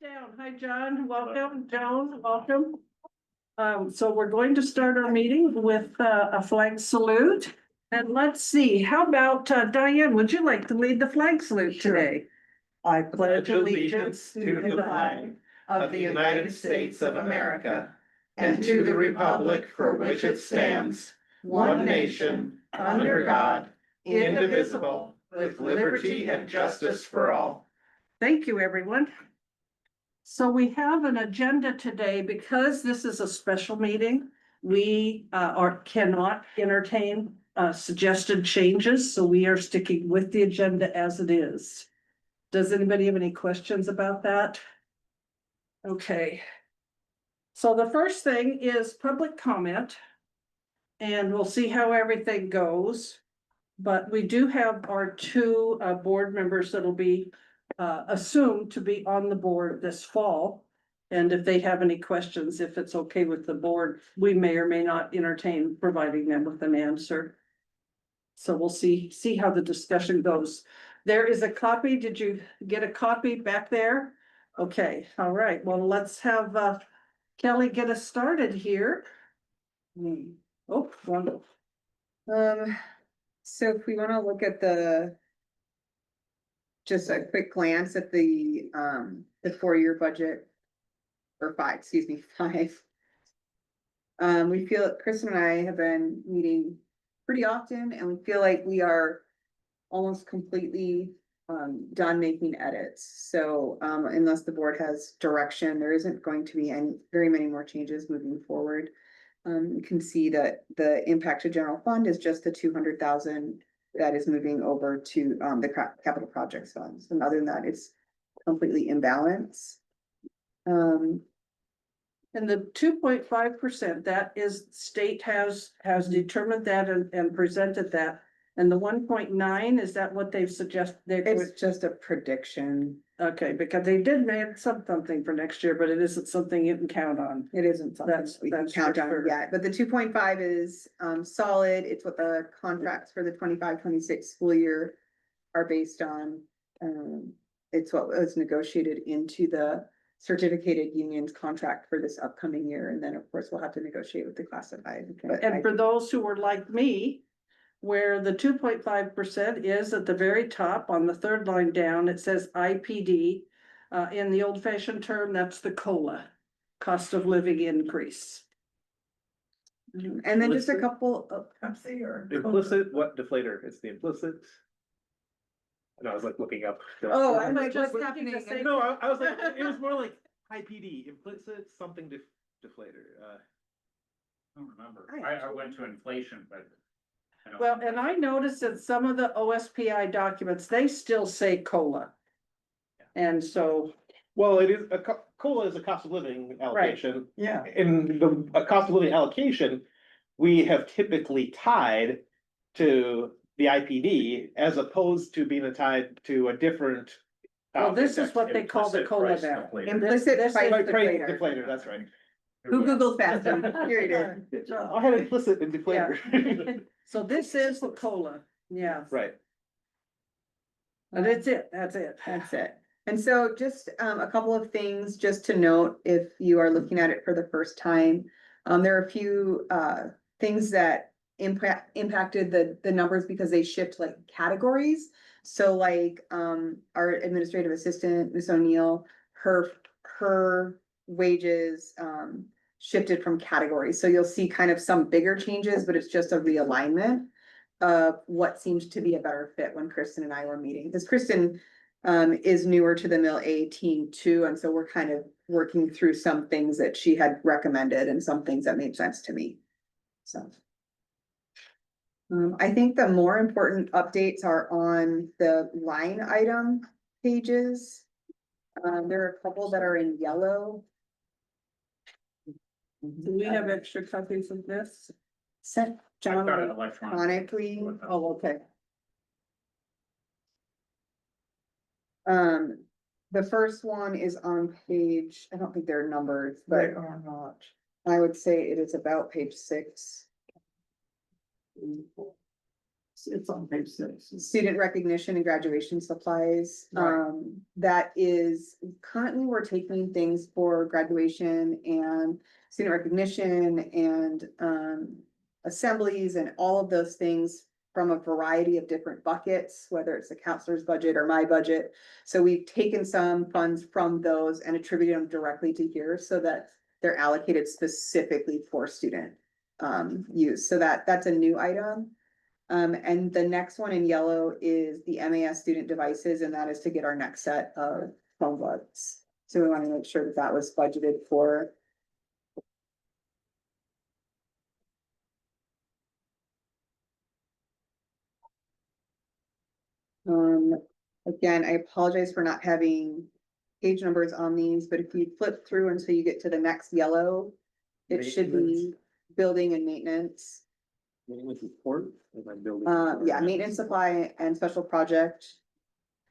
Down. Hi, John. Welcome. Joan, welcome. So we're going to start our meeting with a flag salute. And let's see, how about Diane, would you like to lead the flag salute today? I pledge allegiance to the flag of the United States of America and to the republic for which it stands, one nation, under God, indivisible, with liberty and justice for all. Thank you, everyone. So we have an agenda today because this is a special meeting. We cannot entertain suggested changes, so we are sticking with the agenda as it is. Does anybody have any questions about that? Okay. So the first thing is public comment. And we'll see how everything goes. But we do have our two board members that'll be assumed to be on the board this fall. And if they have any questions, if it's okay with the board, we may or may not entertain providing them with an answer. So we'll see how the discussion goes. There is a copy. Did you get a copy back there? Okay, all right. Well, let's have Kelly get us started here. Oh, wonderful. So if we want to look at just a quick glance at the 4-year budget, or five. We feel that Kristen and I have been meeting pretty often, and we feel like we are almost completely done making edits. So unless the board has direction, there isn't going to be very many more changes moving forward. You can see that the impact to general fund is just the 200,000 that is moving over to the capital projects funds. And other than that, it's completely imbalanced. And the 2.5%, that is state has determined that and presented that. And the 1.9, is that what they've suggested? It's just a prediction. Okay, because they did make something for next year, but it isn't something you can count on. It isn't something we can count on yet, but the 2.5 is solid. It's what the contracts for the 25-26 school year are based on. It's what was negotiated into the certificated unions contract for this upcoming year. And then of course we'll have to negotiate with the classified. And for those who were like me, where the 2.5% is at the very top on the third line down, it says IPD. In the old fashioned term, that's the COLA, cost of living increase. And then just a couple of implicit, what deflator? It's the implicit. And I was like looking up. Oh, I'm like, just what's looking to happening? say- No, I was like, it was more like IPD, implicit something deflator. I don't remember. I went to inflation, but. Well, and I noticed that some of the OSPI documents, they still say COLA. And so, Well, it is COLA is a cost of living allocation. yeah, In the cost of living allocation, we have typically tied to the IPD as opposed to being tied to a different. well, this is what they call the Implicit COLA price now. deflator. Implicit This price is- Right, price deflator. deflator, that's right. Who Googled faster? Here it is. Good job. I had implicit and deflator. So this is the COLA, yeah, Right. but it's it, that's it. That's it. And so just a couple of things just to note if you are looking at it for the first time. There are a few things that impacted the numbers because they shift like categories. So like our administrative assistant, Ms. O'Neill, her wages shifted from categories. So you'll see kind of some bigger changes, but it's just a realignment of what seems to be a better fit when Kristen and I were meeting. Because Kristen is newer to the Mill A team too. And so we're kind of working through some things that she had recommended and some things that made sense to me. So I think the more important updates are on the line item pages. There are a couple that are in yellow. Do we have extra copies of this? Sent I got it John electronically. electronically. Oh, okay. The first one is on page, I don't think they're numbered, but They are not. I would say it is about page 6. It's on page 6. student recognition and graduation supplies. Right. That is, currently we're taking things for graduation and student recognition and, assemblies and all of those things from a variety of different buckets, whether it's the counselor's budget or my budget. So we've taken some funds from those and attributed them directly to here so that they're allocated specifically for student use. So that's a new item. And the next one in yellow is the MAS student devices, and that is to get our next set of Chromebooks. So we want to make sure that that was budgeted for. Again, I apologize for not having page numbers on these, but if you flip through until you get to the next yellow, it should be building and maintenance. Maintenance report. Yeah, maintenance supply and special project.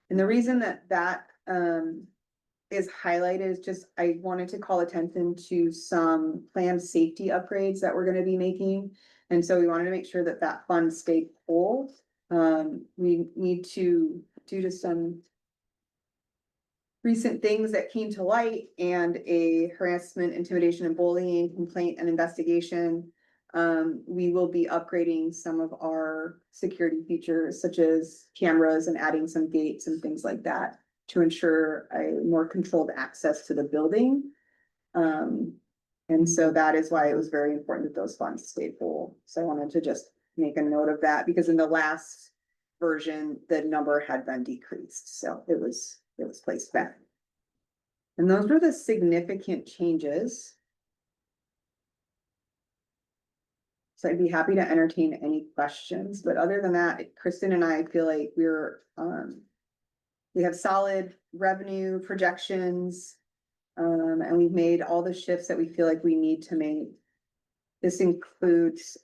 And the reason that is highlighted is just, I wanted to call attention to some planned safety upgrades that we're gonna be making. And so we wanted to make sure that that fund stayed full. We need to, due to some recent things that came to light and a harassment, intimidation and bullying complaint and investigation. We will be upgrading some of our security features such as cameras and adding some gates and things like that to ensure a more controlled access to the building. And so that is why it was very important that those funds stayed full. So I wanted to just make a note of that because in the last version, the number had been decreased. So it was placed back. And those were the significant changes. So I'd be happy to entertain any questions, but other than that, Kristen and I feel like we have solid revenue projections. And we've made all the shifts that we feel like we need to make. This includes,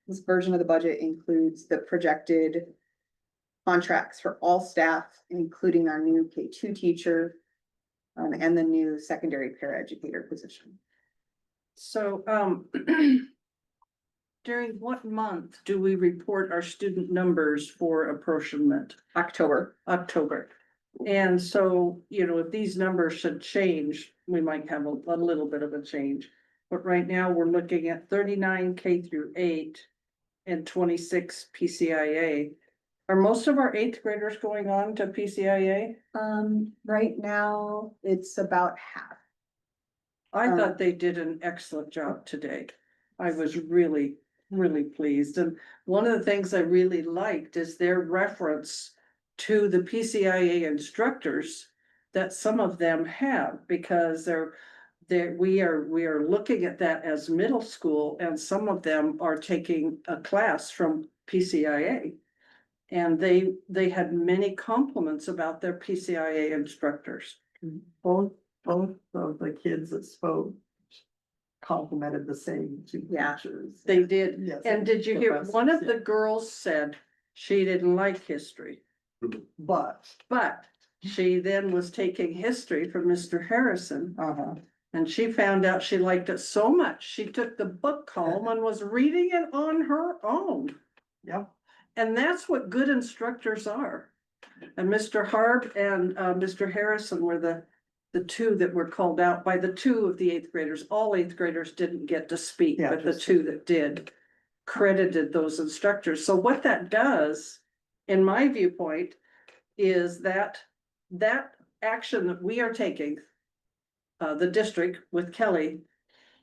this version of the budget includes the projected contracts for all staff, including our new K2 teacher, and the new secondary paraeducator position. So, during what month do we report our student numbers for apportionment? October. October. And so, if these numbers should change, we might have a little bit of a change. But right now, we're looking at 39 K-8 and 26 PCIA. Are most of our 8th graders going on to PCIA? Right now, it's about half. I thought they did an excellent job today. I was really, really pleased. And one of the things I really liked is their reference to the PCIA instructors that some of them have, because we are looking at that as middle school, and some of them are taking a class from PCIA. And they had many compliments about their PCIA instructors. Both of the kids that spoke complimented the same two Yeah. teachers. They did. Yes. And did you hear, Professors, one of yeah. the girls said she didn't like history, But, but she then was taking history from Mr. Harrison. uh-huh, And she found out she liked it so much, she took the book home and was reading it on her own. yep. And that's what good instructors are. And Mr. Harb and Mr. Harrison were the two that were called out by the two of the 8th graders. All 8th graders didn't get to speak, Yeah, but the just- two that did credited those instructors. So what that does, in my viewpoint, is that action that we are taking, the district with Kelly,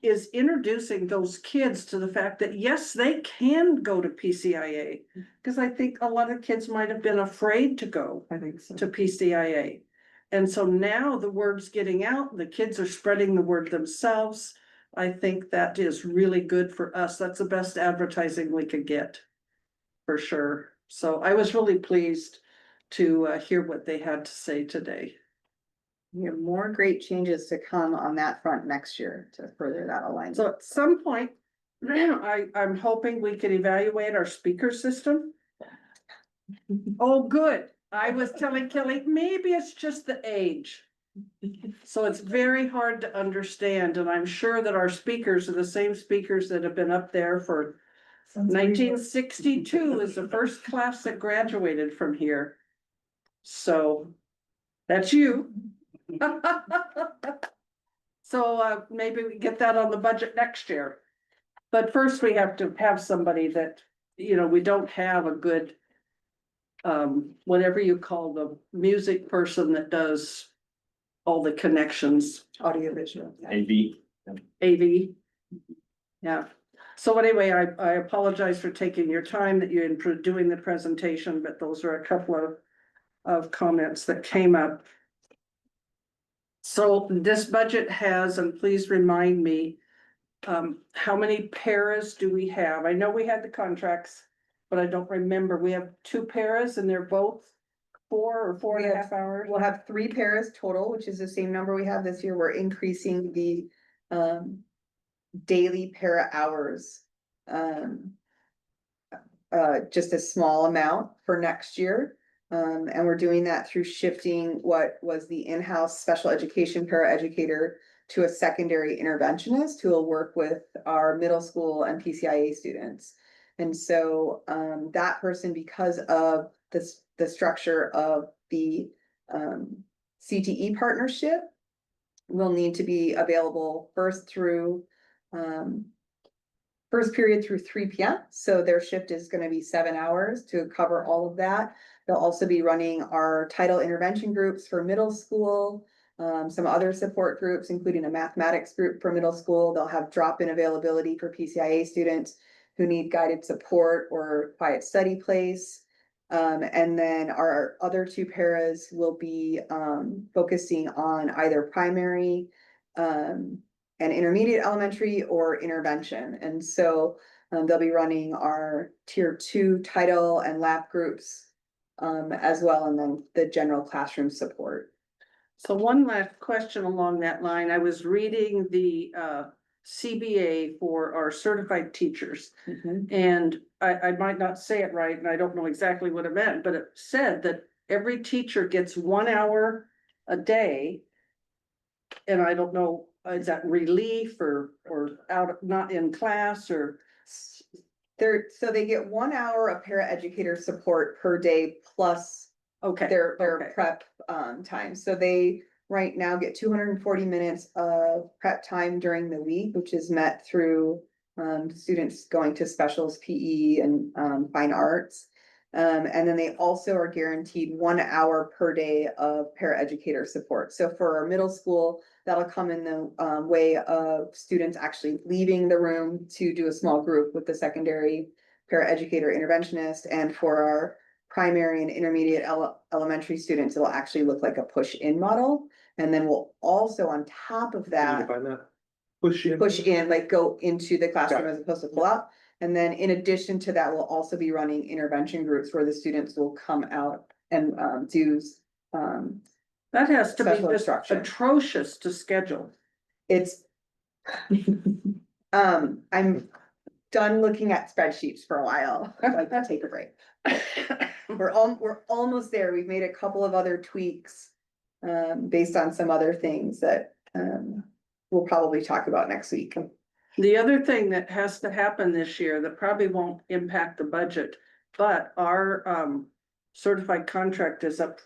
is introducing those kids to the fact that yes, they can go to PCIA. Because I think a lot of kids might have been afraid to go I think so. to PCIA. And so now the word's getting out, the kids are spreading the word themselves. I think that is really good for us. That's the best advertising we could get. For sure. So I was really pleased to hear what they had to say today. We have more great changes to come on that front next year to further that alignment. So at some point, I'm hoping we could evaluate our speaker system. Oh, good. I was telling Kelly, maybe it's just the age. So it's very hard to understand, and I'm sure that our speakers are the same speakers that have been up there for 1962 is the first class that graduated from here. So that's you. So maybe we get that on the budget next year. But first we have to have somebody that, you know, we don't have a good whatever you call the music person that does all the connections, Audio visual. AV. AV. Yeah. So anyway, I apologize for taking your time that you're in doing the presentation, but those are a couple of comments that came up. So this budget has, and please remind me, how many paras do we have? I know we had the contracts, but I don't remember. We have 2 paras and they're both 4 or 4.5 hours. We'll have 3 paras total, which is the same number we have this year. We're increasing the daily para hours. Just a small amount for next year. And we're doing that through shifting what was the in-house special education paraeducator to a secondary interventionist who will work with our middle school and PCIA students. And so that person, because of the structure of the CTE partnership, will need to be available first period through 3 p.m. So their shift is going to be 7 hours to cover all of that. They'll also be running our title intervention groups for middle school, some other support groups, including a mathematics group for middle school. They'll have drop-in availability for PCIA students who need guided support or quiet study place. And then our other 2 paras will be focusing on either primary and intermediate elementary or intervention. And so they'll be running our tier 2 title and lab groups as well, and then the general classroom support. So one last question along that line. I was reading the CBA for our certified teachers. And I might not say it right, and I don't know exactly what it meant, but it said that every teacher gets 1 hour a day. And I don't know, is that relief or out, not in class or? So they get 1 hour of paraeducator support per day plus Okay. their okay. prep time. So they right now get 240 minutes of prep time during the week, which is met through students going to specials, PE and fine arts. And then they also are guaranteed 1 hour per day of paraeducator support. So for our middle school, that'll come in the way of students actually leaving the room to do a small group with the secondary paraeducator interventionist. And for our primary and intermediate elementary students, it'll actually look like a push-in model. And then we'll also, on top of that, push in, like go into the classroom as opposed to pull out. And then in addition to that, we'll also be running intervention groups where the students will come out and do That has to be special just instruction. atrocious to schedule. It's I'm done looking at spreadsheets for a while. I'd like to take a break. We're almost there. We've made a couple of other tweaks based on some other things that we'll probably talk about next week. The other thing that has to happen this year that probably won't impact the budget, but our certified contract is up.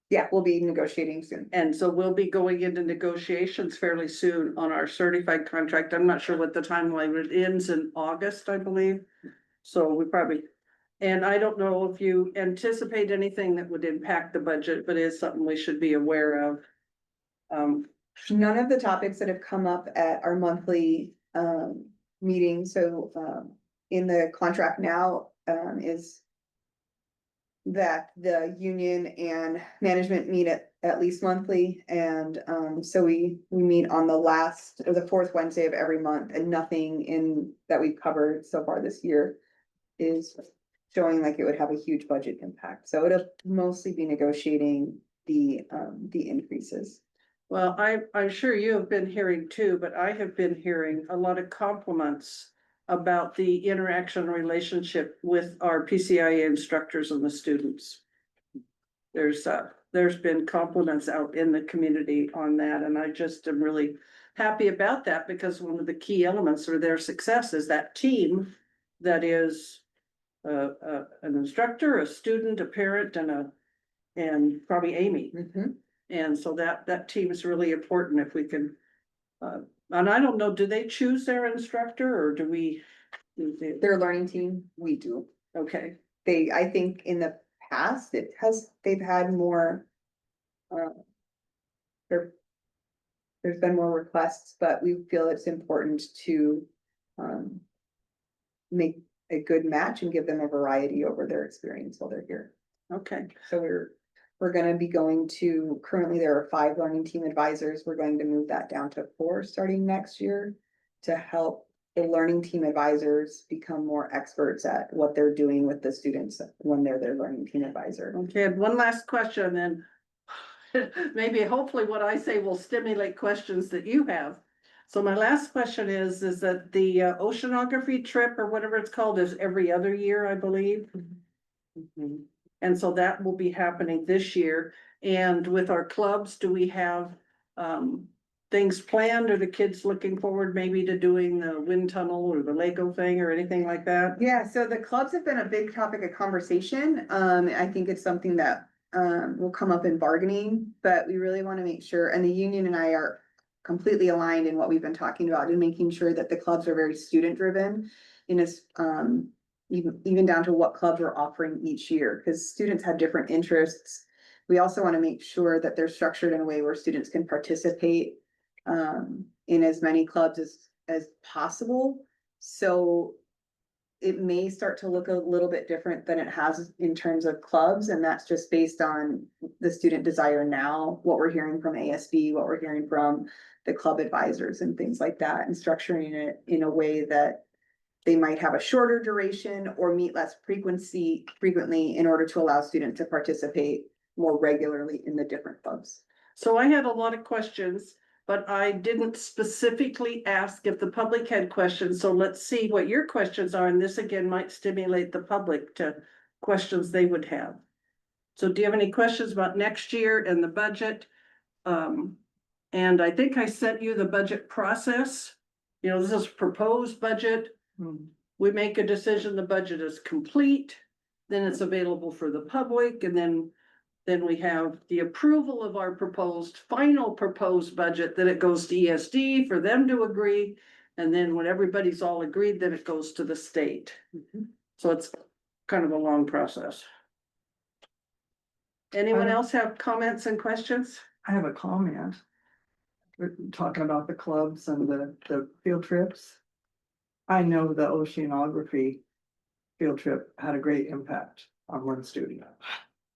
Yeah, we'll be negotiating soon. And so we'll be going into negotiations fairly soon on our certified contract. I'm not sure what the timeline, it ends in August, I believe. So we probably, and I don't know if you anticipate anything that would impact the budget, but it is something we should be aware of. None of the topics that have come up at our monthly meeting, so in the contract now is that the union and management meet at least monthly. And so we meet on the last or the 4th Wednesday of every month, and nothing in that we've covered so far this year is showing like it would have a huge budget impact. So it'll mostly be negotiating the increases. Well, I'm sure you have been hearing too, but I have been hearing a lot of compliments about the interaction relationship with our PCIA instructors and the students. There's been compliments out in the community on that, and I just am really happy about that because one of the key elements of their success is that team that is an instructor, a student, a parent, and probably Amy. Mhm. And so that team is really important if we can. And I don't know, do they choose their instructor or do we? Their learning team, we do. Okay, I think in the past, they've had more. uh, there- There's been more requests, but we feel it's important to, um. Make a good match and give them a variety over their experience while they're here. okay. So we're gonna be going to, currently there are 5 learning team advisors. We're going to move that down to 4 starting next year. To help the learning team advisors become more experts at what they're doing with the students when they're their learning team advisor. Okay, and one last question then. Maybe hopefully what I say will stimulate questions that you have. So my last question is that the oceanography trip or whatever it's called is every other year, I believe? Mhm. And so that will be happening this year. And with our clubs, do we have things planned? Are the kids looking forward maybe to doing the wind tunnel or the Lego thing or anything like that? Yeah, so the clubs have been a big topic of conversation. I think it's something that will come up in bargaining, but we really want to make sure, and the union and I are completely aligned in what we've been talking about and making sure that the clubs are very student driven. In us, even down to what clubs we're offering each year, because students have different interests. We also want to make sure that they're structured in a way where students can participate in as many clubs as possible. So it may start to look a little bit different than it has in terms of clubs, and that's just based on the student desire now, what we're hearing from ASB, what we're hearing from the club advisors and things like that, and structuring it in a way that they might have a shorter duration or meet less frequently in order to allow students to participate more regularly in the different clubs. So I had a lot of questions, but I didn't specifically ask if the public had questions. So let's see what your questions are. And this again might stimulate the public to questions they would have. So do you have any questions about next year and the budget? And I think I sent you the budget process. You know, this is proposed budget. We make a decision, the budget is complete, then it's available for the public, and then we have the approval of our final proposed budget, then it goes to ESD for them to agree. And then when everybody's all agreed, then it goes to the state. So it's kind of a long process. Anyone else have comments and questions? I have a comment. We're talking about the clubs and the field trips. I know the oceanography field trip had a great impact on one student.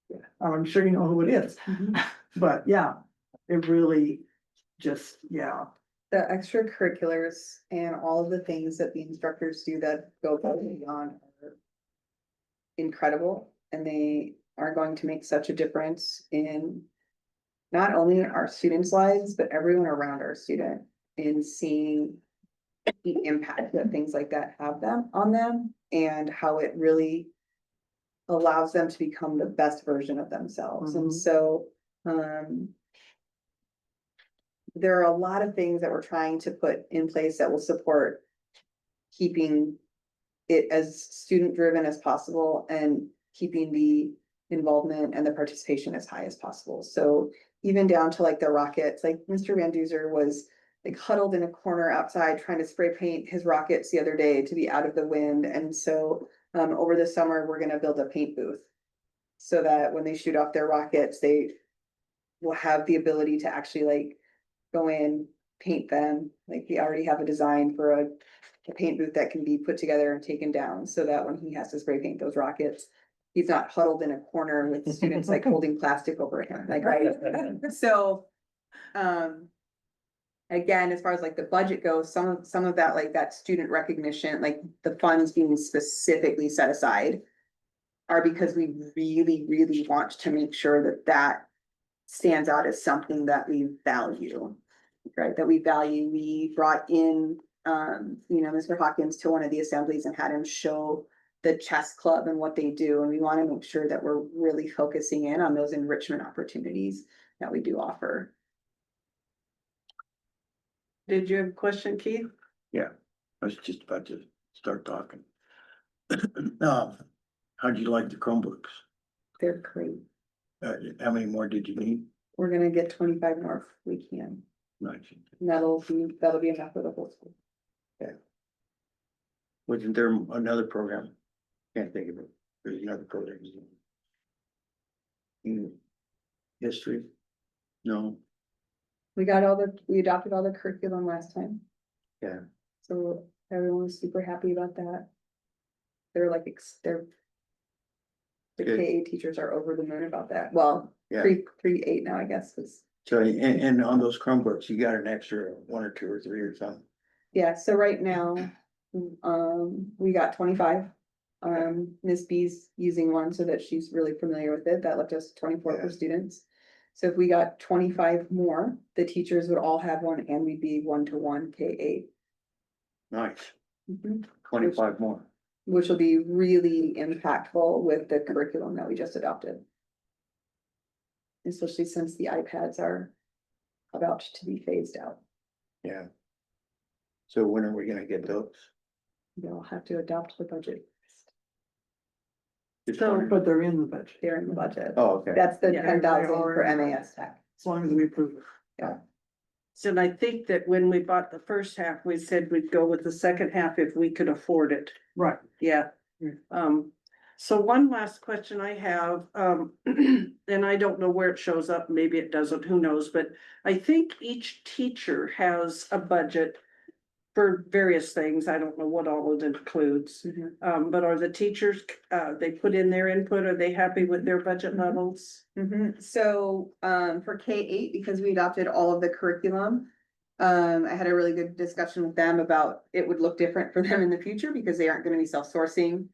Yeah, I'm sure you know who it is, but yeah, it really just, yeah. The extracurriculars and all of the things that the instructors do that go above and beyond are incredible, and they are going to make such a difference in not only our students' lives, but everyone around our student in seeing the impact that things like that have on them and how it really allows them to become the best version of themselves. And so there are a lot of things that we're trying to put in place that will support keeping it as student driven as possible and keeping the involvement and the participation as high as possible. So even down to like the rockets, like Mr. Van Duzer was like huddled in a corner outside trying to spray paint his rockets the other day to be out of the wind. And so over the summer, we're gonna build a paint booth so that when they shoot off their rockets, they will have the ability to actually like go in, paint them. Like we already have a design for a paint booth that can be put together and taken down so that when he has to spray paint those rockets, he's not huddled in a corner with students like holding plastic over him, like, right? So, again, as far as like the budget goes, some of that, like that student recognition, like the funds being specifically set aside are because we really, really want to make sure that that stands out as something that we value, right? That we value. We brought in, Mr. Hawkins to one of the assemblies and had him show the chess club and what they do. And we want to make sure that we're really focusing in on those enrichment opportunities that we do offer. Did you have a question, Keith? I was just about to start talking. How'd you like the Chromebooks? They're great. How many more did you need? We're gonna get 25 more if we can. Nice. And that'll be enough for the whole school. Wasn't there another program? Can't think of it. There's another program. History? No, We adopted all the curriculum last time. yeah, So everyone was super happy about that. They're like, the Good. KA teachers are over the moon about that. Well, yeah. 3-8 now, I guess, is, So, and on those Chromebooks, you got an extra 1 or 2 or 3 or something? yeah, so right now, we got 25. Miss B's using one so that she's really familiar with it. That left us 24 Yeah. for students. So if we got 25 more, the teachers would all have one and we'd be 1-to-1 K8. Nice, Mhm. 25 more. Which will be really impactful with the curriculum that we just adopted. Especially since the iPads are about to be phased out. Yeah. So when are we gonna get those? They'll have to adopt the budget. Just So- wondering. But they're in the budget, They're in the budget. Oh, okay. That's the Yeah. 10,000 They are for in the MAS Tech. as long as we approve it. So and I think that when we bought the first half, we said we'd go with the second half if we could afford it. Right. Yeah. Mm. So one last question I have, and I don't know where it shows up, maybe it doesn't, who knows, but I think each teacher has a budget for various things. I don't know what all it includes. But are the teachers, they put in their input, are they happy with their budget levels? So, for K8, because we adopted all of the curriculum. I had a really good discussion with them about it would look different for them in the future because they aren't gonna be self-sourcing.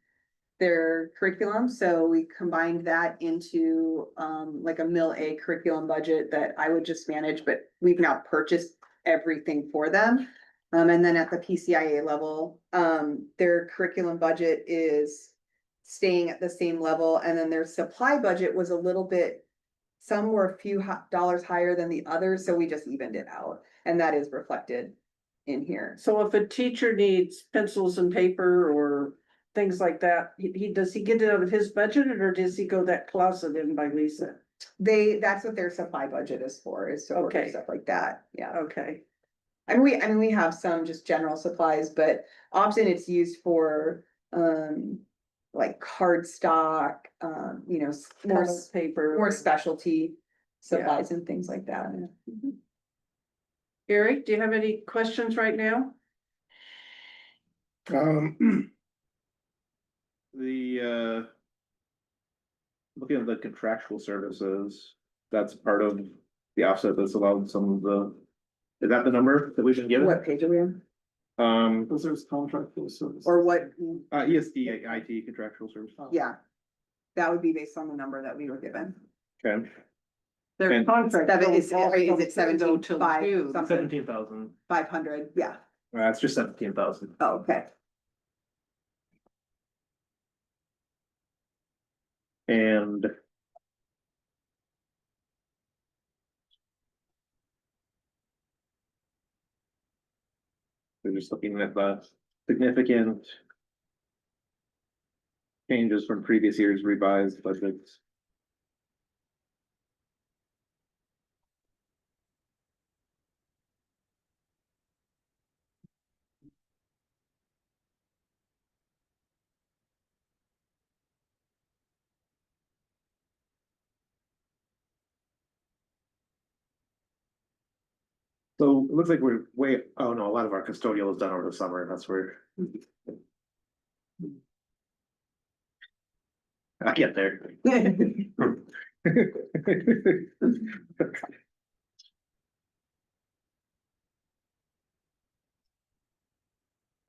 Their curriculum, so we combined that into like a mill A curriculum budget that I would just manage, but we've now purchased everything for them. And then at the PCIA level, their curriculum budget is staying at the same level, and then their supply budget was a little bit. Some were a few dollars higher than the others, so we just evened it out, and that is reflected in here. So if a teacher needs pencils and paper or things like that, does he get it out of his budget or does he go that closet in by Lisa? That's what their supply budget is for, is to order Okay. stuff like that, yeah. Okay, And we have some just general supplies, but often it's used for, like card stock, more, more paper. more specialty supplies and things like that. Eric, do you have any questions right now? Looking at the contractual services, that's part of the offset that's allowed some of the, is that the number that we've been given? What page are we on? Because there's contract for the service. Or what, ESD IT contractual service. yeah. That would be based on the number that we were given. Okay, Their And- contract. Is goes all it from 17,500 till June. something? 17,000. 500, yeah, That's just 17,000. oh, okay. And we're just looking at the significant changes from previous years revised budgets. So it looks like we're oh no, a lot of our custodial is done over the summer, that's where. I get there.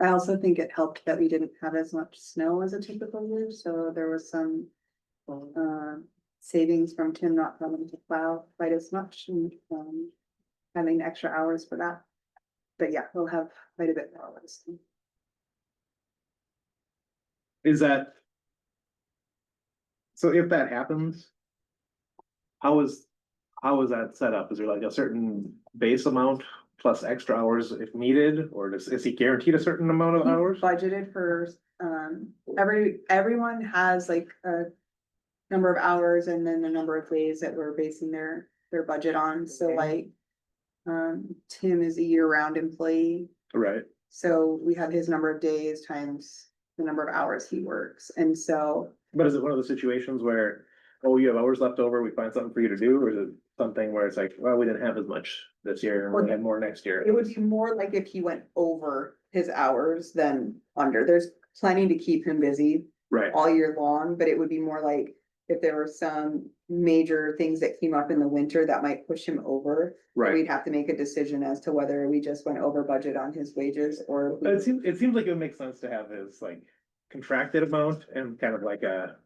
I also think it helped that we didn't have as much snow as a typical year, so there was some savings from Tim not having to plow quite as much and having extra hours for that. But yeah, we'll have quite a bit more hours. Is that? So if that happens. How is that set up? Is there like a certain base amount plus extra hours if needed, or is he guaranteed a certain amount of He hours? budgeted for, everyone has like a number of hours and then the number of days that we're basing their budget on, so like. Tim is a year-round employee, Right, so we have his number of days times the number of hours he works, and so. but is it one of those situations where, oh, you have hours left over, we find something for you to do, or is it something where it's like, well, we didn't have as much this year, and we'll have more next year? It would be more like if he went over his hours than under. There's plenty to keep him busy Right, all year long, but it would be more like if there were some major things that came up in the winter that might push him over. right. We'd have to make a decision as to whether we just went over budget on his wages or. It seems like it would make sense to have his like contracted amount and kind of like a.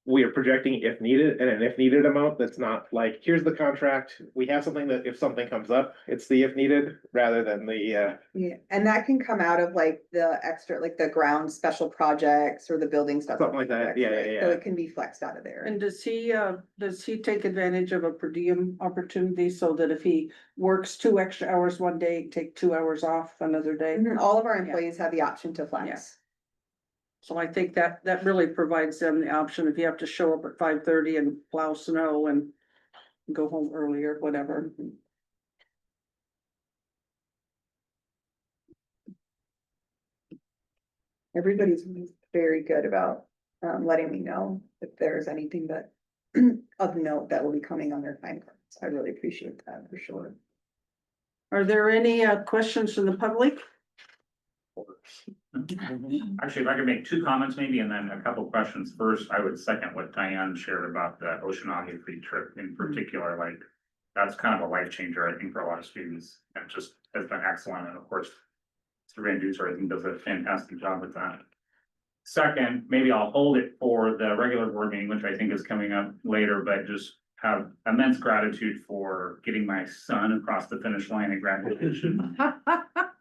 We are projecting if needed, and an if needed amount that's not like, here's the contract, we have something that if something comes up, it's the if needed, rather than the Yeah, and that can come out of like the extra, like the ground special projects or the building stuff. Something like that. Yeah, yeah, So yeah. it can be flexed out of there. And does he take advantage of a per diem opportunity so that if he works 2 extra hours one day, take 2 hours off another day? And all of our employees have the option to flex. So I think that really provides them the option if you have to show up at 5:30 and plow snow and go home earlier, whatever. Everybody's very good about letting me know if there's anything that of note that will be coming on their time cards. I really appreciate that for sure. Are there any questions from the public? Actually, if I could make 2 comments maybe, and then a couple questions. First, I would second what Diane shared about the oceanography trip in particular, like. That's kind of a life changer, I think, for a lot of students, and just has been excellent, and of course. Mr. Van Duzer, I think, does a fantastic job with that. Second, maybe I'll hold it for the regular board meeting, which I think is coming up later, but just have immense gratitude for getting my son across the finish line at graduation.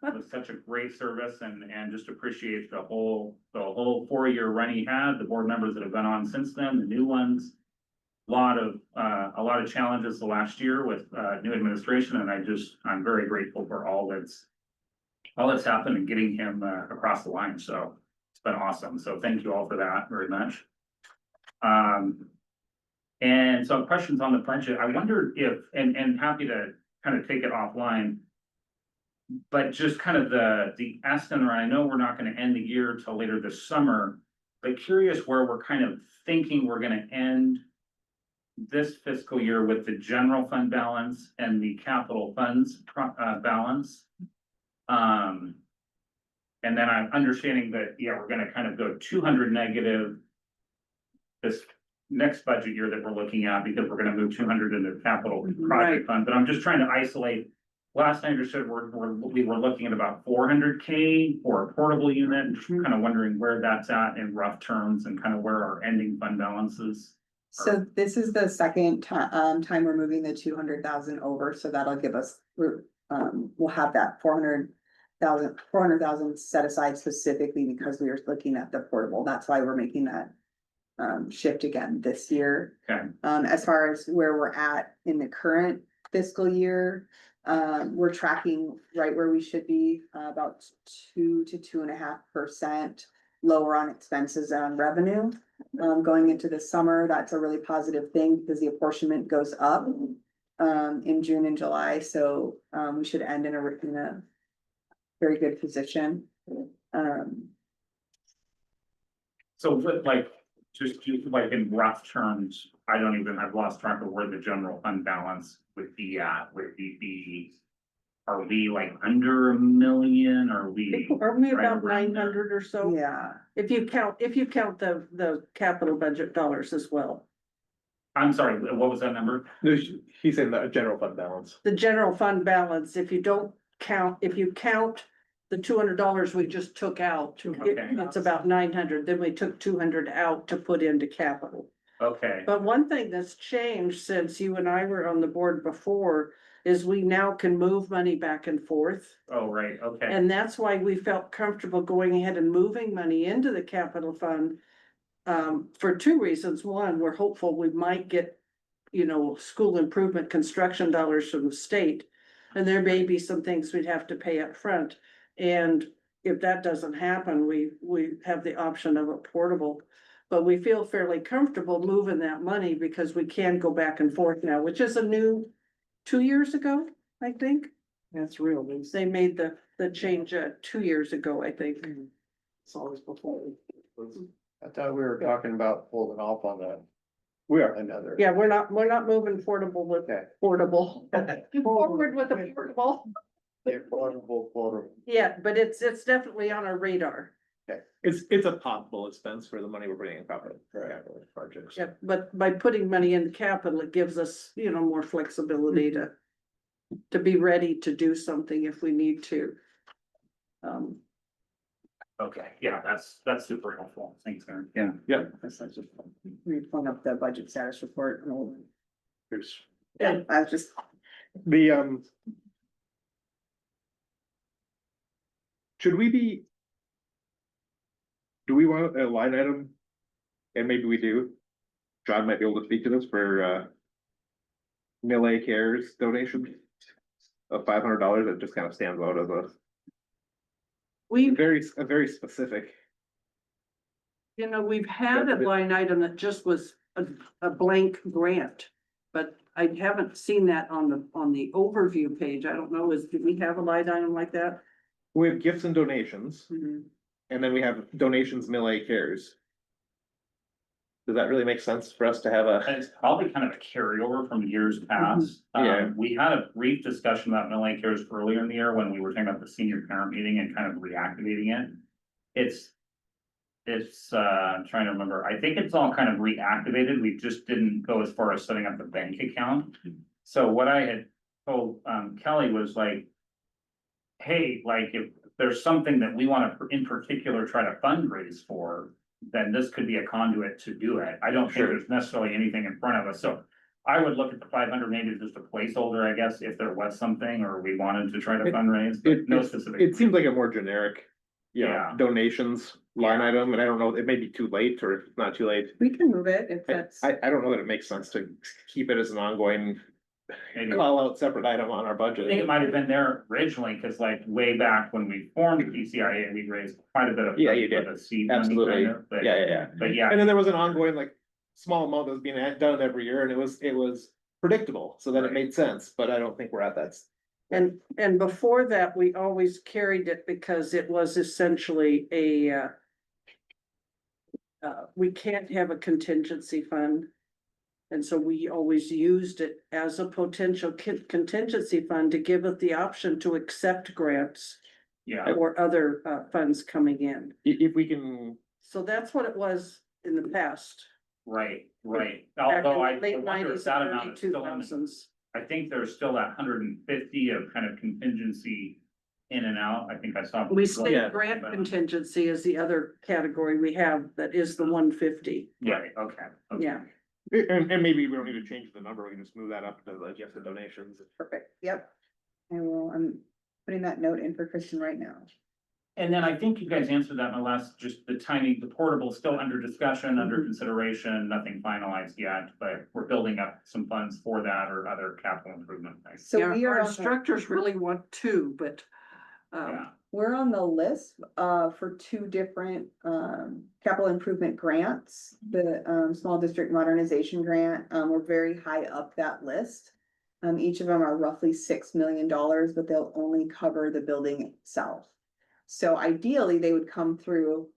It was such a great service, and just appreciate the whole 4-year run he had, the board members that have been on since then, the new ones. A lot of challenges the last year with new administration, and I'm very grateful for all that's happened and getting him across the line. So it's been awesome. So thank you all for that very much. And so questions on the budget. I wondered if, and happy to kind of take it offline. But just kind of the estimate, I know we're not going to end the year till later this summer, but curious where we're kind of thinking we're going to end this fiscal year with the general fund balance and the capital funds balance. And then I'm understanding that, yeah, we're gonna kind of go 200 negative this next budget year that we're looking at, because we're gonna move 200 into the capital project fund, but I'm just trying to isolate. Last I understood, we were looking at about 400K for a portable unit, and just kind of wondering where that's at in rough terms and kind of where our ending fund balance is. So this is the second time we're moving the 200,000 over, so that'll give us, we'll have that 400,000 set aside specifically because we are looking at the portable. That's why we're making that shift again this year. Okay. As far as where we're at in the current fiscal year, we're tracking right where we should be, about 2 to 2.5% lower on expenses and on revenue. Going into the summer, that's a really positive thing because the apportionment goes up in June and July, so we should end in a very good position. So with like, just like in rough terms, I've lost track of where the general fund balance would be at, are we like under 1 million, are we? Aren't we right about around 900 or so? Yeah, If you count the capital budget dollars as well. I'm sorry, what was that number? No, he's in the general fund balance. The general fund balance, if you count the $200 we just took out, it's about 900, then we took 200 out to put into capital. Okay, But one thing that's changed since you and I were on the board before is we now can move money back and forth. oh, right, okay, And that's why we felt comfortable going ahead and moving money into the capital fund. For 2 reasons. One, we're hopeful we might get, school improvement construction dollars from the state. And there may be some things we'd have to pay up front. And if that doesn't happen, we have the option of a portable. But we feel fairly comfortable moving that money because we can go back and forth now, which is a new 2 years ago, I think. That's real, Lisa. They made the change 2 years ago, I think. It's always before. I thought we were talking about holding off on that, We are. another. Yeah, we're not moving portable with Okay. portable. Forward with a portable. Portable. Yeah, but it's definitely on our radar. It's a possible expense for the money we're putting in capital projects. Yeah, but by putting money in capital, it gives us, more flexibility to be ready to do something if we need to. Okay, yeah, that's super helpful. Thanks, Aaron. Yeah. We pull up the budget status report. There's Yeah, I was just, the, should we be? Do we want a line item? And maybe we do. John might be able to speak to this for, Mill Cares donation of $500. That just kind of stands out as a We've, very specific. we've had a line item that just was a blank grant. But I haven't seen that on the overview page. I don't know, do we have a line item like that? We have gifts and donations, Mhm. and then we have donations Mill Cares. Does that really make sense for us to have a? It's probably kind of a carryover from years past. Yeah. We had a brief discussion about Mill Lake Cares earlier in the year when we were talking about the senior parent meeting and kind of reactivating it. It's I'm trying to remember, I think it's all kind of reactivated, we just didn't go as far as setting up the bank account. So what I had told Kelly was like, hey, like if there's something that we wanna in particular try to fundraise for, then this could be a conduit to do it. I don't think Sure. there's necessarily anything in front of us, so I would look at the 500 maybe as just a placeholder, I guess, if there was something or we wanted to try to fundraise, but no specific. It seems like a more generic, Yeah. donations line item, and I don't know, it may be too late or if it's not too late. we can move it if that's. I don't know that it makes sense to keep it as an ongoing Maybe. call out separate item on our I think it budget. might have been there originally, cause like way back when we formed PCIA, we raised quite a bit of. Yeah, you did. for the seed money Absolutely. kind of, but- Yeah. But yeah, And then there was an ongoing, like, small amount that was being done every year, and it was predictable, so then it Right. made sense, but I don't think we're at that. And before that, we always carried it because it was essentially we can't have a contingency fund. And so we always used it as a potential contingency fund to give it the option to accept grants yeah, or other funds coming in. If we can, So that's what it was in the past. right. Back Although I in the late wonder if nineties that and amount early is two still in, thousands. I think there's still that 150 of kind of contingency in and out, I think I saw. We Yeah. state grant contingency is the other category we have that is the 150. Right, okay. Yeah. and maybe we don't need to change the number, we can just move that up to the gifts and donations. Perfect, yep. I'm putting that note in for Kristen right now. And then I think you guys answered that in the last, just the timing, the portable still under discussion, under Mm-hmm. consideration, nothing finalized yet, but we're building up some funds for that or other capital improvement things. So Yeah, we are our on the, instructors really want two, but Yeah, we're on the list, for two different, capital improvement grants. The, small district modernization grant, we're very high up that list. Each of them are roughly $6 million, but they'll only cover the building itself. So ideally, they would come through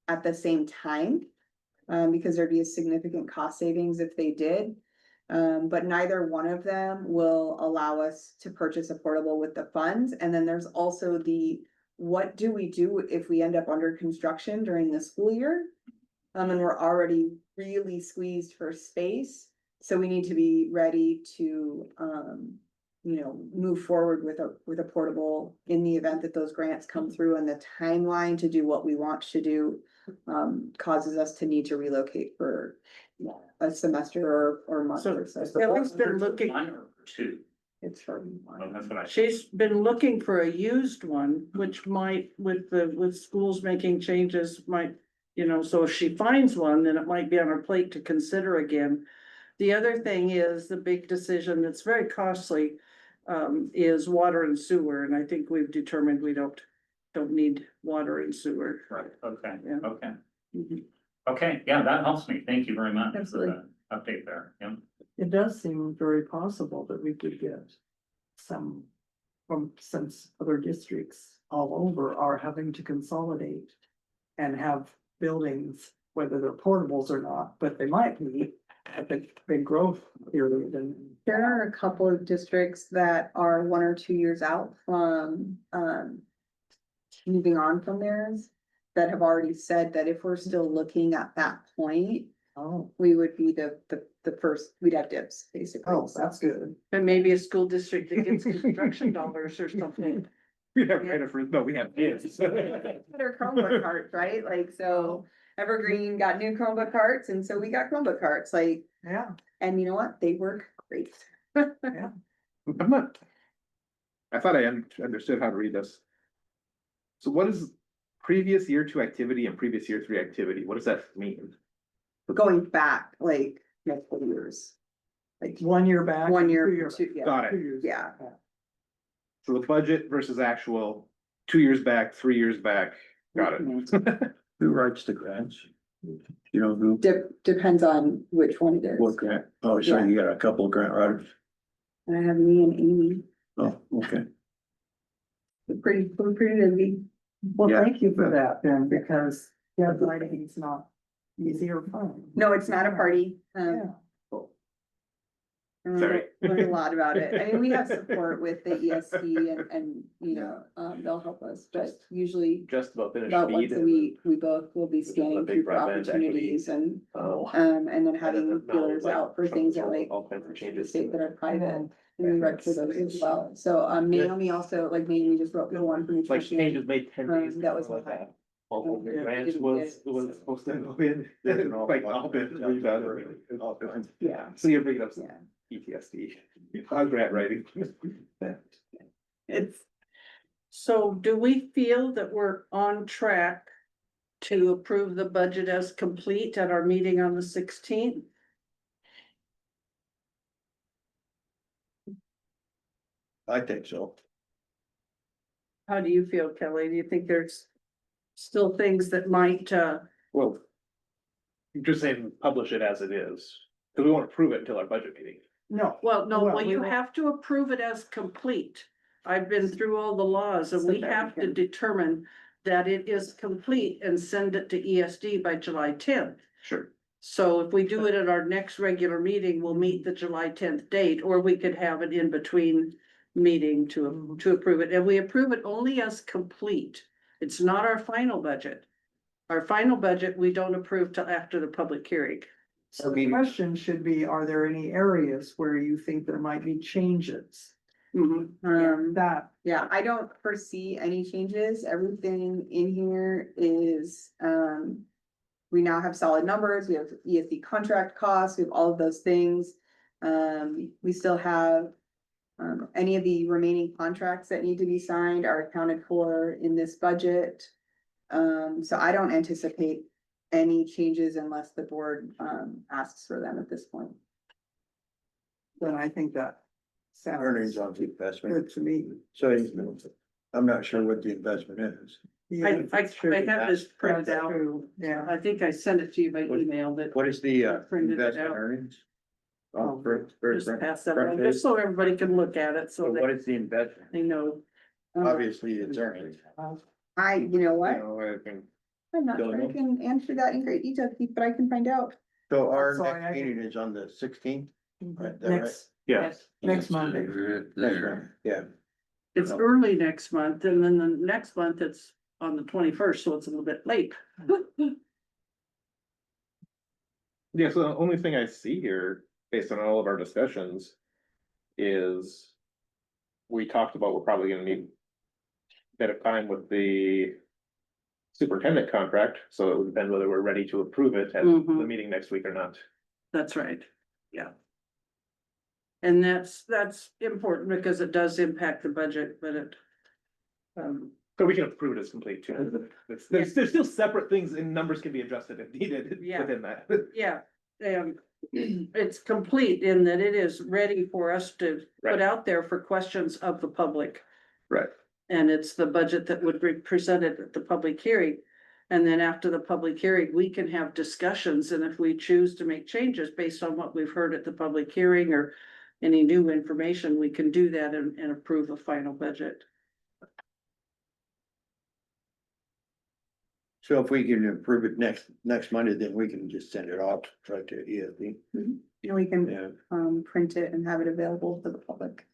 at the same time, because there'd be a significant cost savings if they did. But neither one of them will allow us to purchase a portable with the funds. And then there's also what do we do if we end up under construction during the school year? And we're already really squeezed for space, so we need to be ready to, move forward with a portable in the event that those grants come through and the timeline to do what we want to do causes us to need to relocate for a semester or month So- or so. Kelly's been looking, one or two, It's for well, that's what I. she's been looking for a used one, which might, with schools making changes, might, so if she finds one, then it might be on her plate to consider again. The other thing is the big decision that's very costly. is water and sewer, and I think we've determined we don't need water and sewer. Right, okay, Yeah. okay, Mhm. okay, yeah, that helps me, thank you very much for Absolutely. the update there, yeah. It does seem very possible that we could get some, since other districts all over are having to consolidate and have buildings, whether they're portables or not, but they might be a big growth period and. There are a couple of districts that are 1 or 2 years out from, moving on from theirs. That have already said that if we're still looking at that point, Oh, we would be the first, we'd have dibs, basically. oh, that's good. And maybe a school district that gets construction dollars or something. We have right of first, no, we have kids. Their Chromebook carts, right? Like, so Evergreen got new Chromebook carts, and so we got Chromebook carts, like, Yeah, and you know what? They work great. I'm not. I thought I understood how to read this. So what is previous year 2 activity and previous year 3 activity? What does that mean? Going back, like, multiple years. Like, 1 year back. 1 and year, 2 year- 2, yeah, Got two it. years. yeah. So the budget versus actual, 2 years back, 3 years back. Got it. Who writes the grants? You know, who, Depends on which one it what is. grant? Oh, so you got a couple of grant writers? And I have me and Amy, Oh, okay. we're pretty busy. Well, Yeah. thank you for that then, because yeah, writing is not easy or fun. No, it's not a party. Yeah. Sorry. Learned a lot about it. I mean, we have support with the ESD and, you know, they'll help us, but usually Just about finished about once speed. a week, we both will be scanning big through for broadband opportunities and, Oh. and then having don't know, feelers but out for things that like all kinds of the changes. state that are private. Mhm. And we write for those as well. So, Naomi also, like Naomi just wrote the one for Like nutrition. changes made 10 days. That was like my- that. All the Yeah, grants didn't was, get it, was so. supposed to go in, like all been redone. Yeah, So you're bringing up some yeah. PTSD, on grant writing. It's, So do we feel that we're on track to approve the budget as complete at our meeting on the 16th? I think so. How do you feel, Kelly? Do you think there's still things that might, Well. I'm just saying, publish it as it is, because we won't approve it until our budget meeting. No, well, no, Well, well, we you will- have to approve it as complete. I've been through all the laws and we So that have we to can- determine that it is complete and send it to ESD by July 10th. Sure. So if we do it at our next regular meeting, we'll meet the July 10th date, or we could have it in between meeting to approve it, and we approve it only as complete. It's not our final budget. Our final budget, we don't approve till after the public hearing. so the question should be, are there any areas where you think there might be changes? That, yeah, I don't foresee any changes. Everything in here is, we now have solid numbers, we have ESD contract costs, we have all of those things. We still have, any of the remaining contracts that need to be signed are accounted for in this budget. So I don't anticipate any changes unless the board, asks for them at this point. then I think that Earnings sounds on the investment. good to me. So I'm not sure what the investment is. Yeah, I that's true. have this printed That's out. true, yeah. I think I sent it to you by email, but What is the Printed it investment out. earnings? Oh, just pass that on, just so everybody can look at it, so What that is the investment? they know. Obviously, it's earnings. You know what? You know, I think I'm not Don't sure I know. can answer that in great detail, Keith, but I can find out. So our That's all I next can- meeting is on the 16th. Right, that Next, Yeah. next Monday. Yeah, It's early next month, and then the next month it's on the 21st, so it's a little bit late. Yeah, so the only thing I see here, based on all of our discussions, is we talked about we're probably gonna need a bit of time with the superintendent contract, so it would depend whether we're ready to approve it at the Mhm. meeting next week or not. That's right, yeah. And that's important because it does impact the budget, but it. So we can approve it as complete too. There's still separate things and numbers can be adjusted if needed Yeah. within that. Yeah, it's complete in that it is ready for us to put Right. out there for questions of the public. Right. And it's the budget that would be presented at the public hearing. And then after the public hearing, we can have discussions, and if we choose to make changes based on what we've heard at the public hearing or any new information, we can do that and approve a final budget. So if we can approve it next Monday, then we can just send it off right to ESD. And we can, Yeah. print it and have it available for the public.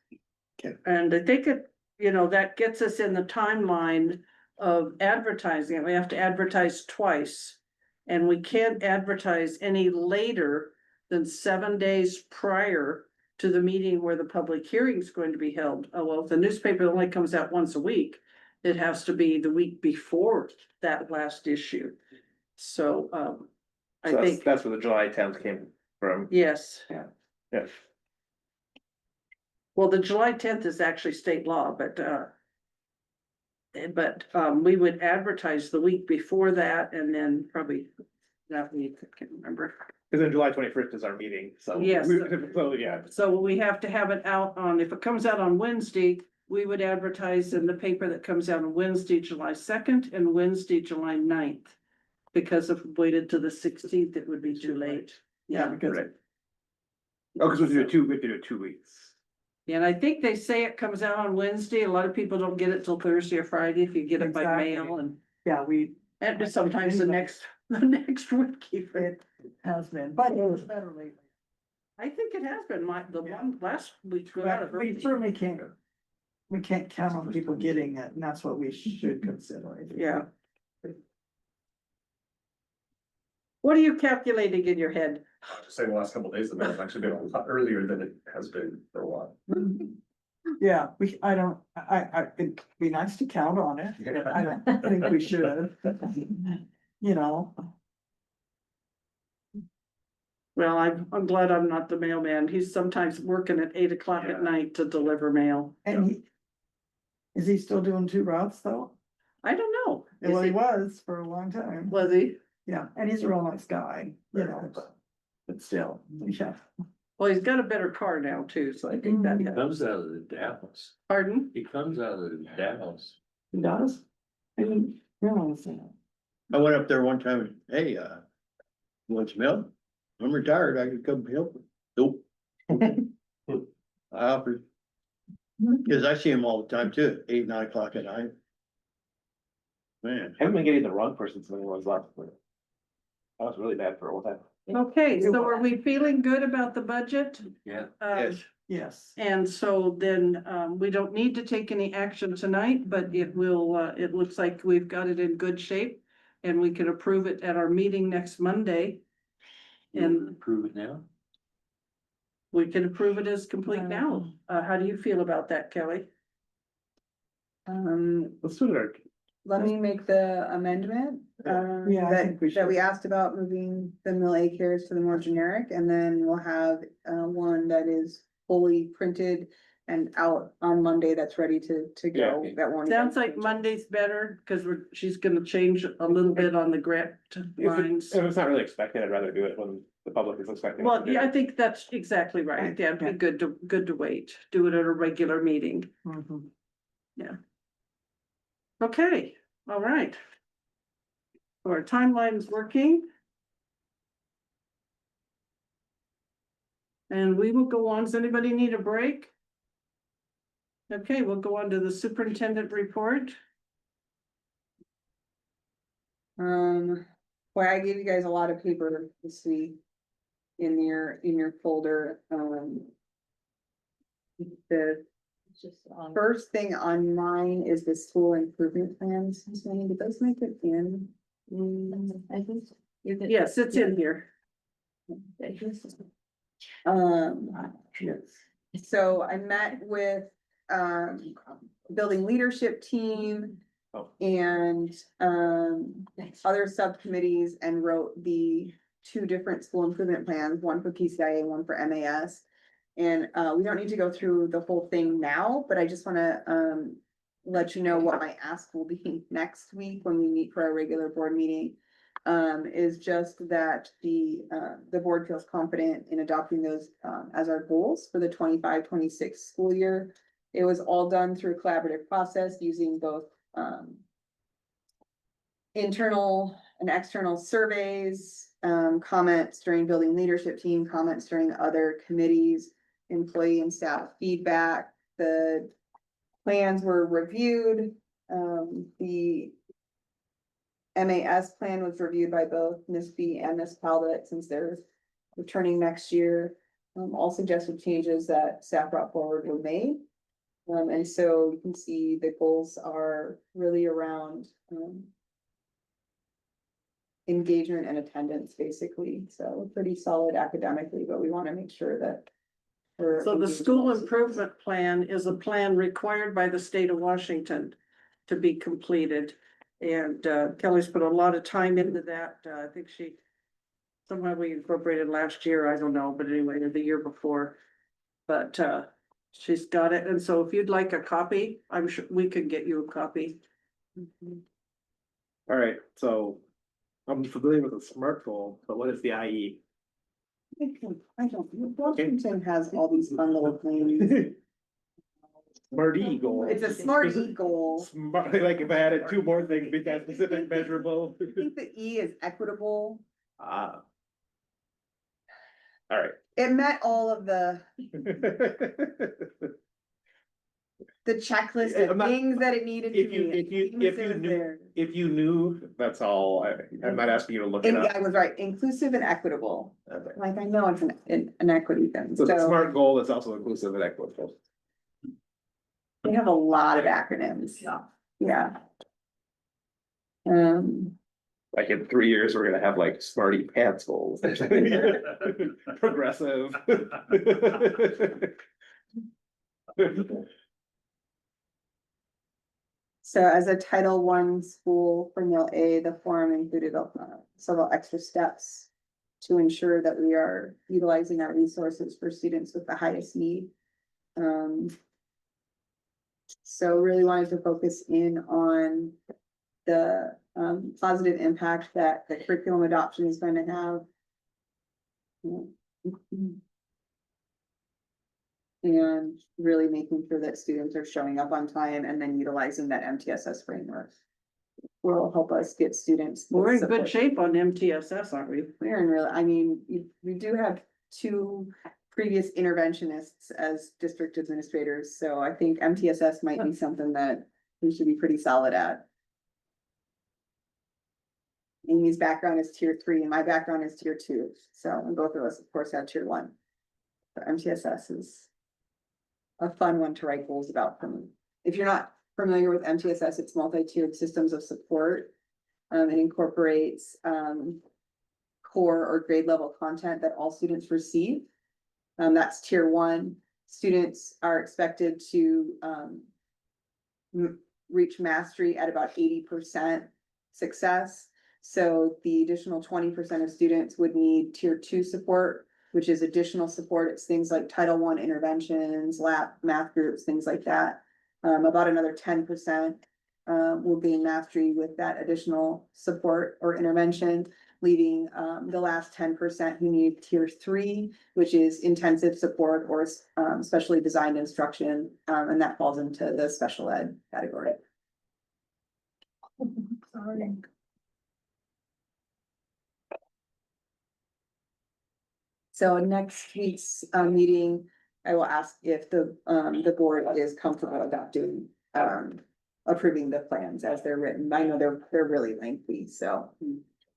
And I think that gets us in the timeline of advertising. We have to advertise twice. And we can't advertise any later than 7 days prior to the meeting where the public hearing is going to be held. Oh, well, if the newspaper only comes out once a week, it has to be the week before that last issue. So, I think, That's where the July 10th came from. yes. Yeah. Well, the July 10th is actually state law, but we would advertise the week before that and then probably that week, I can't remember. Cause then July 21st is our meeting, so. Yes. So, yeah, So we have to have it out on, if it comes out on Wednesday, we would advertise in the paper that comes out on Wednesday, July 2nd and Wednesday, July 9th. Because if we waited to the 16th, it would be too late. Yeah, Yeah, because right. Oh, cause we have to do it 2 weeks. and I think they say it comes out on Wednesday. A lot of people don't get it till Thursday or Friday if you get it by Exactly. mail and. yeah, And just sometimes the next week even. it has been, but it was better lately. I think it has been the Yeah. one last week. we got it But we early. certainly can't, we can't count on people getting it, and that's what we should consider. I think. Yeah. What are you calculating in your head? Say the last couple of days, the mail's actually been a lot earlier than it has been for a while. Yeah, it'd be nice to count on it, I don't think we should. You know, Well, I'm glad I'm not the mailman. He's sometimes working at 8 o'clock Yeah. at night to deliver mail. and is he still doing 2 routes though? I don't know. Is Well, he he- was for a long time, Was he? yeah, and he's a real nice guy, you know, but still, yeah. Well, he's got a better car now too, so I think that, Mhm. Comes out of the Dallas. pardon? He comes out of the Dallas. He does? I didn't realize that. I went up there one time, hey, you want some help? I'm retired, I could come help. Nope. I offered. Cause I see him all the time too, 8, 9 o'clock at night. Man, Haven't been getting the wrong person so many ones left. That was really bad for a while. Okay, so are we feeling good about the budget? Yeah. yes, Yes, And so then, we don't need to take any action tonight, but it will, it looks like we've got it in good shape. And we can approve it at our meeting next Monday. And And approve it now? we can approve it as complete now. How do you feel about that, Kelly? Let's do it. Let me make the amendment, Yeah, I think we that we should. asked about moving the mill A cares to the more generic, and then we'll have, one that is fully printed and out on Monday that's ready to go, Yeah. that won't. Sounds like Monday's better, because she's gonna change a little bit on the grant lines. If it's not really expected, I'd rather do it when the public is expecting. it Well, to do yeah, I it. think that's exactly right. Yeah, it'd be good to wait, do it at a regular meeting. Mhm. Okay, all right. Our timeline's working. And we will go on. Does anybody need a break? Okay, we'll go on to the superintendent report. Well, I gave you guys a lot of paper this week in your folder, the first thing on mine is the school improvement plans. Did those make it in? I think. Yes, it's in here. Yes. So I met with, building leadership team. Oh. And, other subcommittees and wrote the 2 different school improvement plans, one for PCIA, one for MAS. And, we don't need to go through the whole thing now, but I just wanna, let you know what my ask will be next week when we meet for our regular board meeting. is just that the board feels confident in adopting those, as our goals for the 25-26 school year. It was all done through a collaborative process using both, internal and external surveys, comments during building leadership team, comments during other committees, employee and staff feedback. The plans were reviewed. The MAS plan was reviewed by both Ms. B and Ms. Talbot since they're returning next year. All suggested changes that staff brought forward were made. And so you can see the goals are really around, engagement and attendance, basically. So pretty solid academically, but we want to make sure that. we're So the engaged school also. improvement plan is a plan required by the state of Washington to be completed. And Kelly's put a lot of time into that. I think somehow we incorporated last year, I don't know, but anyway, or the year before. But she's got it. And so if you'd like a copy, I'm sure we could get you a copy. All right, so I'm familiar with the SMART goal, but what is the IE? I don't, Washington has all these fun little things. SMART goal. It's a smart E goal. Smart, like if I added two more things, besides specific, measurable. I think the E is equitable. Ah. All right. It met all of the checklist I'm of not- things that it needed to If you, meet. if you, Things if that you was knew, there. if you knew, that's all, I'm not asking you to look it And up. I was right, inclusive and equitable. Okay. Like, I know it's an equity thing, So the so SMART goal is also inclusive and equitable. we have a lot of acronyms. Yeah. Like in 3 years, we're gonna have like Smarty Pants goals. Progressive. So as a Title I school for Mill A, the forum included several extra steps to ensure that we are utilizing our resources for students with the highest need. So really wanted to focus in on the positive impact that the curriculum adoption is going to have. And really making sure that students are showing up on time and then utilizing that MTSS framework. Will help us get students. the We're in support. good shape on MTSS, aren't we? We're in real, I mean, we do have two previous interventionists as district administrators, so I think MTSS might be something that we should be pretty solid at. Amy's background is tier 3 and my background is tier 2, so, and both of us, of course, have tier 1. So MTSS is a fun one to write goals about for me. If you're not familiar with MTSS, it's multi-tiered systems of support. It incorporates core or grade level content that all students receive. That's tier 1. Students are expected to reach mastery at about 80% success. So the additional 20% of students would need tier 2 support, which is additional support. It's things like Title I interventions, lab, math groups, things like that. About another 10% will gain mastery with that additional support or intervention, leaving the last 10% who need tier 3, which is intensive support or specially designed instruction, and that falls into the special ed category. Sorry. So next week's meeting, I will ask if the board is comfortable adopting approving the plans as they're written. I know they're really lengthy, so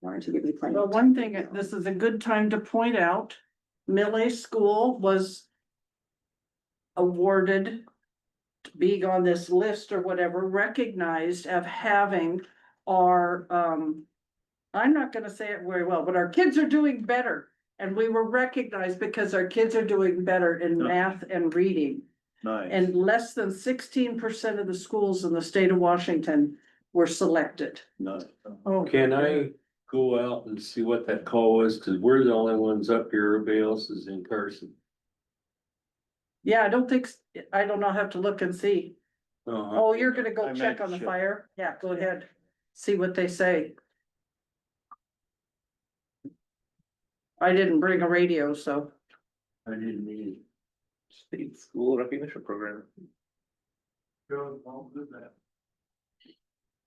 wanted to give you plenty. Well, of one time. thing, this is a good time to point out, Mill A School was awarded being on this list or whatever, recognized of having our, I'm not gonna say it very well, but our kids are doing better. And we were recognized because our kids are doing better in math and reading. Nice. And less than 16% of the schools in the state of Washington were selected. Nice. Can I go out and see what that call was? Cause we're the only ones up here, everybody else is in Carson. Yeah, I don't think, I don't know, I have to look and see. Oh, you're gonna go I check meant on the should- fire? Yeah, go ahead. See what they say. I didn't bring a radio, so. I didn't need. State school recognition program.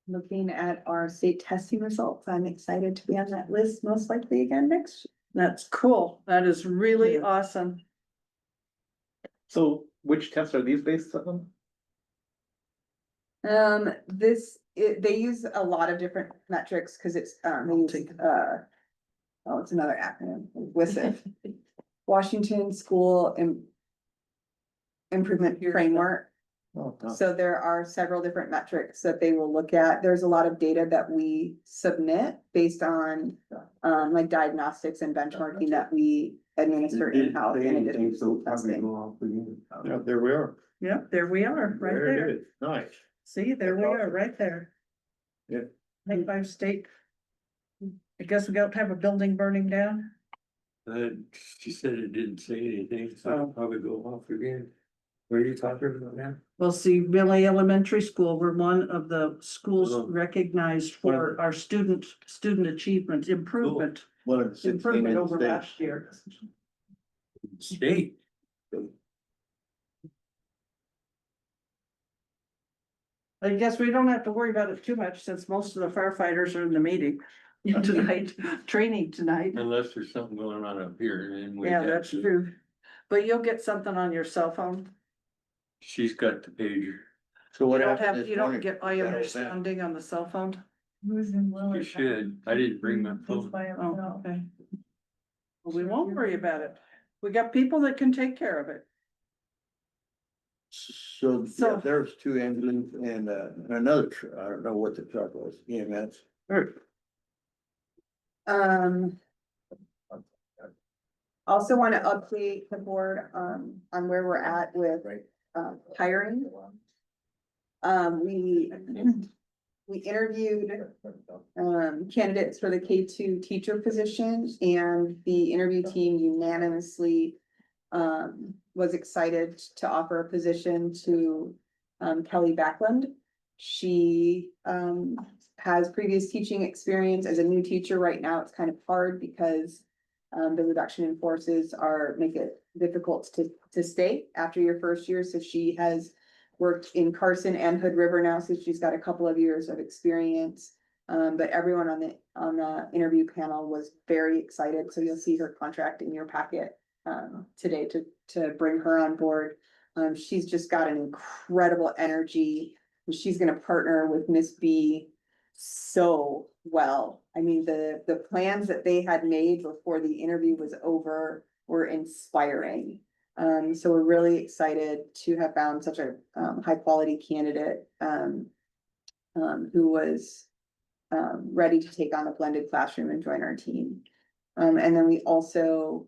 Looking at our state testing results, I'm excited to be on that list, most likely again next. That's cool. That is really Yeah. awesome. So which tests are these based on? They use a lot of different metrics, cause it's, they use, oh, it's another acronym, WSIF. Washington School Improvement Here's Framework. Oh, So there are several different metrics that they will look at. There's a lot of data that we submit based on, like diagnostics and benchmarking that we administer in-house. in addition to testing. Yeah, there we are. Yep, there we are, right There there. it is. Nice. See, there we are, right there. Yeah. High five state. I guess we don't have a building burning down. She said it didn't say anything, so Oh. I'll probably go off again. What are you talking about now? Well, see, Millie Elementary School, we're one of the schools Oh. recognized for our student achievement improvement. One of the 16 in Improvement the over state. last year. State. I guess we don't have to worry about it too much since most of the firefighters are in the meeting tonight, training tonight. Unless there's something going on up here and we. Yeah, have that's to- true. But you'll get something on your cell phone. She's got the pager. So You what don't happened have, this you don't morning? get IM sounding on the cell phone? You should. I didn't bring my phone. Oh, okay. Well, we won't worry about it. We got people that can take care of it. So, So- yeah, there's two ambulance and another, I don't know what the truck was, EMS. Also want to update the board, on where we're at with, hiring. We interviewed, candidates for the K2 teacher position, and the interview team unanimously was excited to offer a position to Kelly Backlund. She has previous teaching experience as a new teacher. Right now, it's kind of hard because the reduction in forces make it difficult to stay after your first year. So she has worked in Carson and Hood River now, so she's got a couple of years of experience. But everyone on the interview panel was very excited. So you'll see her contract in your packet today to bring her on board. She's just got an incredible energy. She's gonna partner with Miss B so well. I mean, the plans that they had made before the interview was over were inspiring. So we're really excited to have found such a high quality candidate who was ready to take on a blended classroom and join our team. And then we also,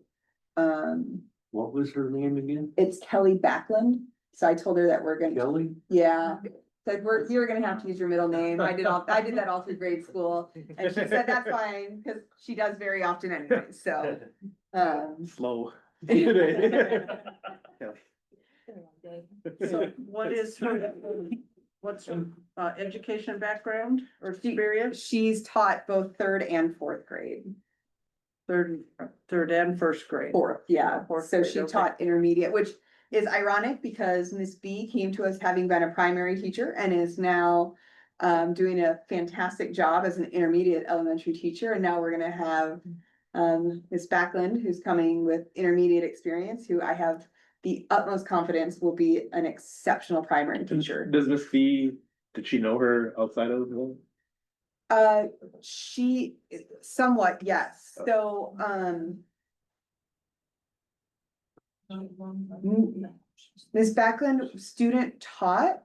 What was her name again? it's Kelly Backlund. So I told her that we're gonna, Kelly? yeah, said you're gonna have to use your middle name. I did that all through grade school. And she said that's fine, because she does very often anyway, so. Slow. So what is her, what's her, education background or experience? She's taught both third and fourth grade. Third and first grade. Fourth, yeah. Fourth So grade, she okay. taught intermediate, which is ironic because Miss B came to us having been a primary teacher and is now doing a fantastic job as an intermediate elementary teacher. And now we're gonna have Miss Backlund, who's coming with intermediate experience, who I have the utmost confidence will be an exceptional primary teacher. Does Miss B, did she know her outside of the? She somewhat, yes. So, Ms. Backlund, student taught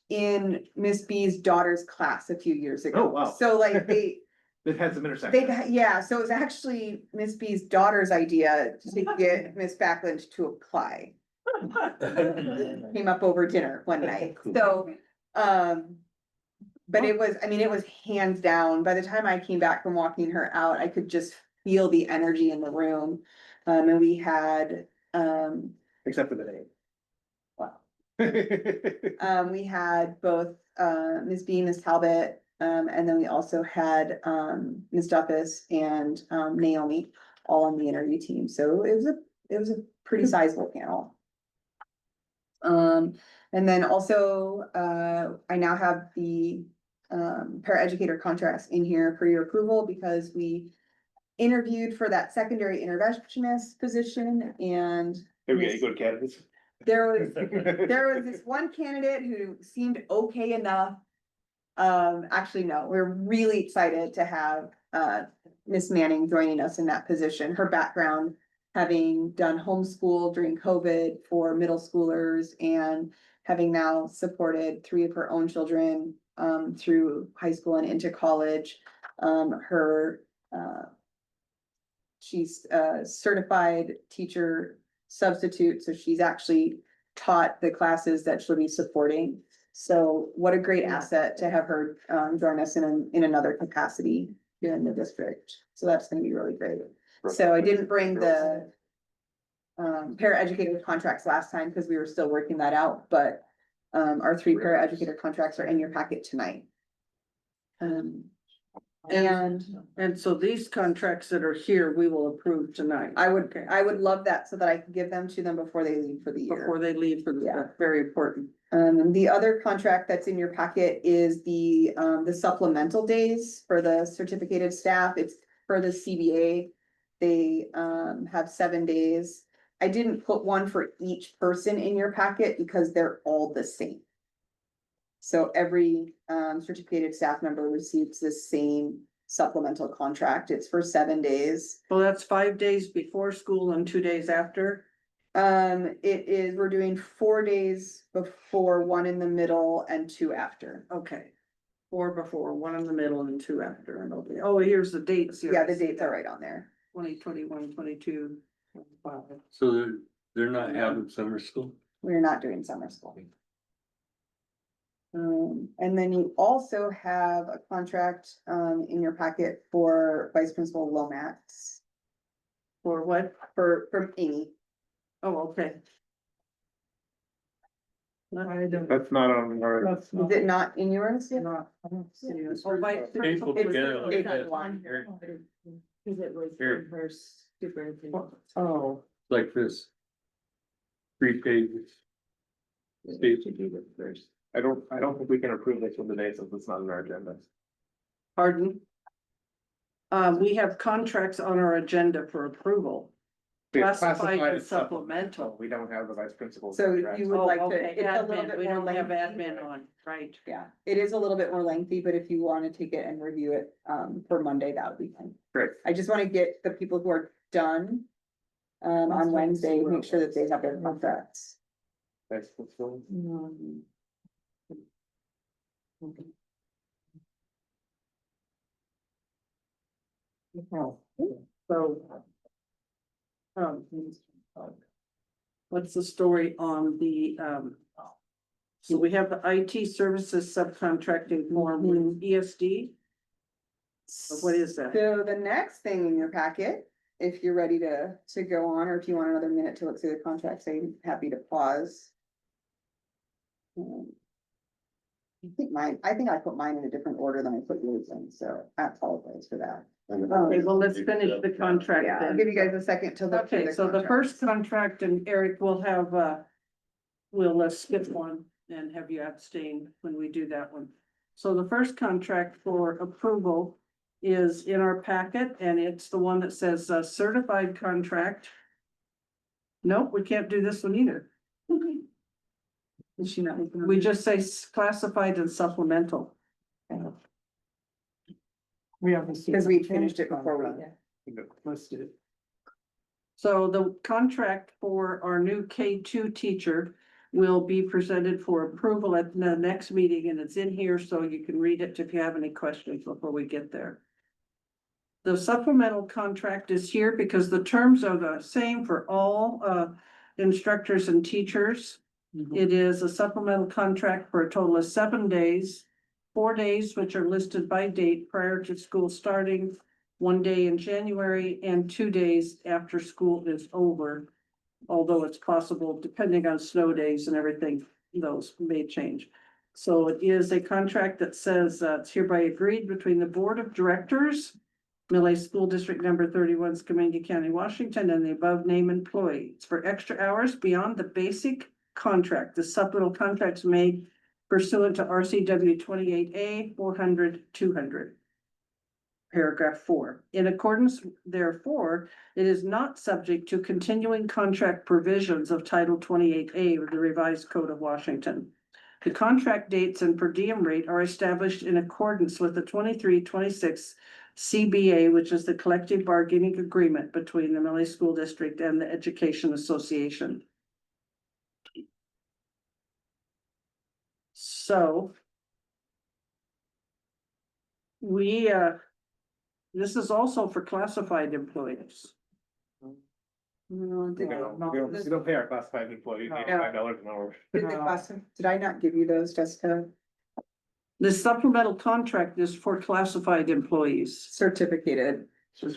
in Miss B's daughter's class a few years ago. Oh, wow. So like They've had some intersection. yeah, so it was actually Miss B's daughter's idea to get Miss Backlund to apply. Came up over dinner one night, so, but it was, I mean, it was hands down. By the time I came back from walking her out, I could just feel the energy in the room. And we had, Except for the name. Wow. We had both, Ms. B, Ms. Talbot, and then we also had, Ms. Duffus and, Naomi all on the interview team. So it was a pretty sizable panel. And then also, I now have the paraeducator contracts in here for your approval because we interviewed for that secondary interventionist position and Maybe you go to candidates. there was this one candidate who seemed okay enough. Actually, no, we're really excited to have Miss Manning joining us in that position. Her background, having done homeschool during COVID for middle schoolers and having now supported 3 of her own children through high school and into college. She's a certified teacher substitute, so she's actually taught the classes that she'll be supporting. So what a great asset to have her join us in another capacity here in the district. So that's gonna be really great. So I didn't bring the paraeducator contracts last time because we were still working that out, but our 3 paraeducator contracts are in your packet tonight. And so these contracts that are here, we will approve tonight. I would love that so that I can give them to them before they leave for the year. Before they leave for the, Yeah. that's very important. The other contract that's in your packet is the supplemental days for the certificated staff. It's for the CBA. They, have 7 days. I didn't put one for each person in your packet because they're all the same. So every, certificated staff member receives the same supplemental contract. It's for 7 days. Well, that's 5 days before school and 2 days after. We're doing 4 days before, 1 in the middle and 2 after. Okay. 4 before, 1 in the middle and 2 after. And okay. Oh, here's the dates here. Yeah, the dates are right on there. 2021, 22. 25. So they're not having summer school? We're not doing summer school. And then you also have a contract, in your packet for Vice Principal Lomax, For what? from Amy. Oh, okay. I don't. That's not on our. That's Is not. it not in yours? Not, I don't see it. Oh, Vice People Principal. together. It's like on that. Here, Cause it was Here. her superintendent. Oh, like this. 3 pages. Steve. I don't think we can approve this one today since it's not on our agenda. pardon? We have contracts on our agenda for approval. We have Classified and as supplemental. We don't have the vice principal. So contract. you would Oh, like to, okay, it's a little admin, bit we more don't have lengthy. admin on, right? Yeah, it is a little bit more lengthy, but if you want to take it and review it, for Monday, that would be fine. Great. I just want to get the people who are done, on Wednesday, make sure that they have their contracts. Vice principal. Oh, so. What's the story on the, so we have the IT services subcontracting form with ESD? What is that? So the next thing in your packet, if you're ready to go on, or if you want another minute to look through the contracts, I'm happy to pause. I think I put mine in a different order than I put yours in, so I apologize for that. Okay, well, let's finish the contract Yeah, I'll then. give you guys a second to look through Okay, so the first contract, and Eric will have, we'll skip one and have you abstain when we do that one. So the first contract for approval is in our packet, and it's the one that says certified contract. Nope, we can't do this one either. Is she not? We just say classified and supplemental. We haven't seen. Because we finished it before we. Listed it. So the contract for our new K2 teacher will be presented for approval at the next meeting, and it's in here, so you can read it if you have any questions before we get there. The supplemental contract is here because the terms are the same for all instructors and teachers. It is a supplemental contract for a total of 7 days, 4 days, which are listed by date prior to school starting, 1 day in January, and 2 days after school is over. Although it's possible, depending on snow days and everything, those may change. So it is a contract that says it's hereby agreed between the board of directors Millay School District Number 31, Skamania County, Washington, and the above name employees for extra hours beyond the basic contract. The supplemental contracts made pursuant to RCW 28A 400-200. Paragraph 4. In accordance, therefore, it is not subject to continuing contract provisions of Title 28A of the Revised Code of Washington. The contract dates and per diem rate are established in accordance with the 23-26 CBA, which is the collective bargaining agreement between the Millay School District and the Education Association. So we, this is also for classified employees. No, We don't pay our classified employees $5 an hour. Did I not give you those, Jessica? The supplemental contract is for classified employees. Certificated.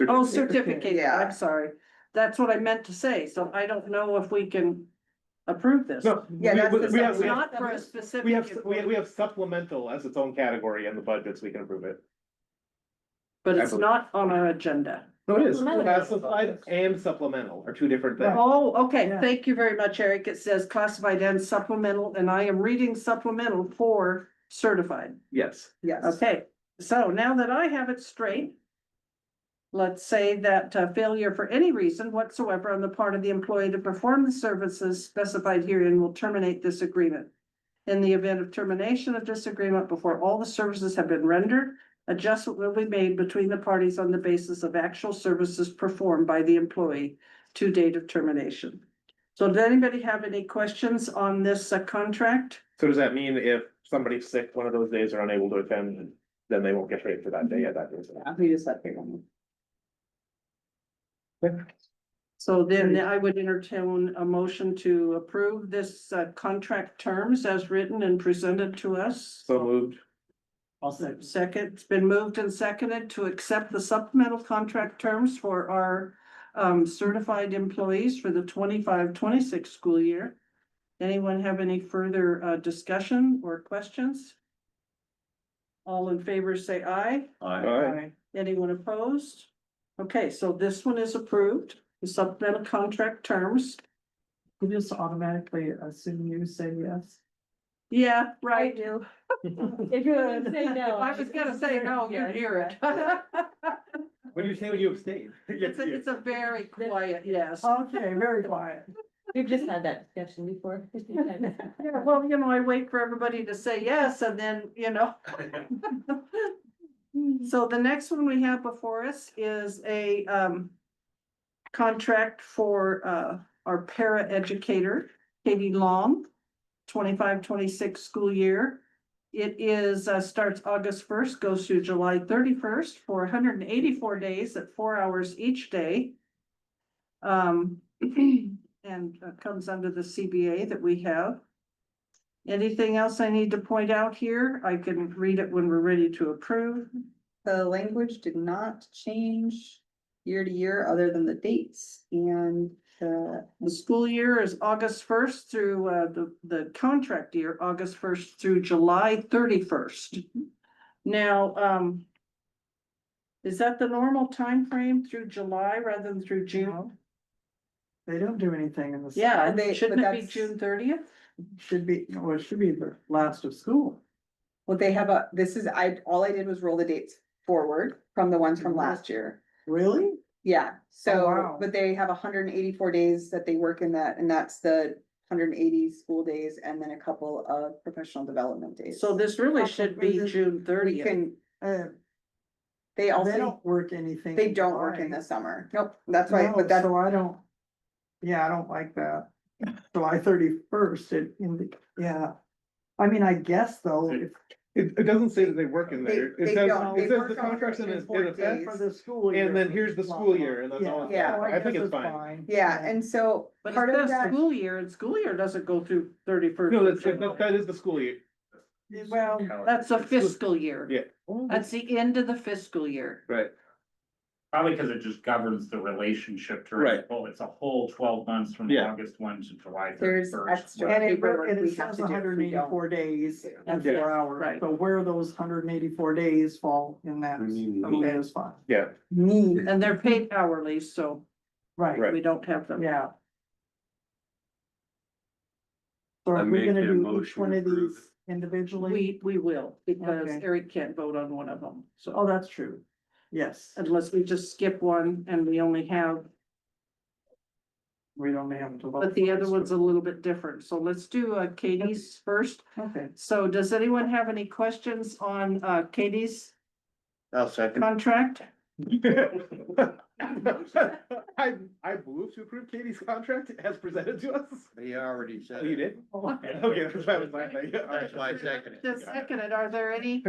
Oh, certificate, Yeah. I'm sorry. That's what I meant to say, so I don't know if we can approve this. No, Yeah, that's the we have, It's not for a specific. we have supplemental as its own category in the budget, so we can approve it. But it's not on our agenda. No, it is. Supplemental. Classified and supplemental are two different things. Oh, okay, Yeah. thank you very much, Eric. It says classified and supplemental, and I am reading supplemental for certified. Yes. Yes. Okay, so now that I have it straight. Let's say that failure for any reason whatsoever on the part of the employee to perform the services specified herein will terminate this agreement. In the event of termination of this agreement before all the services have been rendered, adjustment will be made between the parties on the basis of actual services performed by the employee to date of termination. So does anybody have any questions on this contract? So does that mean if somebody's sick one of those days or unable to attend, then they won't get paid for that day at that day? We just let people. So then I would entertain a motion to approve this contract terms as written and presented to us. So moved. Second, it's been moved and seconded to accept the supplemental contract terms for our certified employees for the 25-26 school year. Anyone have any further discussion or questions? All in favor, say aye. All right. Anyone opposed? Okay, so this one is approved, the supplemental contract terms. You just automatically assume you say yes. Yeah, right. do. If you would say If no. I was gonna say no, you'd hear it. What do you say when you abstain? It's a very quiet yes. Okay, very quiet. We've just had that discussion before. Yeah, well, I wait for everybody to say yes and then, So the next one we have before us is a contract for our para educator, Katie Long, 25-26 school year. It is starts August 1st, goes through July 31st for 184 days at 4 hours each day. And comes under the CBA that we have. Anything else I need to point out here? I can read it when we're ready to approve. The language did not change year to year other than the dates and The school year is August 1st through the contract year, August 1st through July 31st. Now, is that the normal time frame through July rather than through June? They don't do anything in the. Yeah, They- shouldn't but it be that's- June 30th? Should be, well, it should be the last of school. well, they have all I did was roll the dates forward from the ones from last year. Really? Yeah, Oh, so, wow. but they have 184 days that they work in that, and that's the 180 school days and then a couple of professional development days. So this really should be June We 30th. can, Uh, they they also, don't work anything. they don't work in July. the summer. Nope, that's why, No, but that's, so I don't, yeah, I don't like that. July 31st, yeah. I mean, I guess though, if It doesn't say that they work in there. They It says, don't. They it says work the on contract's in Thursdays, in 4 effect, days. for the school year. and then here's the school year, and that's all. Yeah. so I think guess it's fine. yeah, and so But part it of says that, school year, and school year doesn't go through 31st. No, of that July. is the school year. Well, That's a fiscal year. Yeah. That's the end of the fiscal year. Right. Probably because it just governs the relationship during, Right. it's a whole 12 months from Yeah. August 1 to July There's 31st. extra And it, paperwork and we it have says to do if hundred we and don't. eighty-four days and Yeah. 4 hours, Right. so where those 184 days fall in that, okay, is fine, Yeah, Me. And they're paid hourly, so right, we don't have them. yeah. So I are we make gonna that do each motion one to of approve these individually? We will, because Okay. Eric can't vote on one of them, Oh, so that's true, yes, unless we just skip one and we only have, we don't have to vote. but the other one's a little bit different, so let's do Katie's first. Okay, So does anyone have any questions on Katie's I'll second. contract? I move to approve Katie's contract as presented to us. He already said. Oh, you it. did? Okay, that's why I was laughing. That's why I seconded it. Just seconded, are there any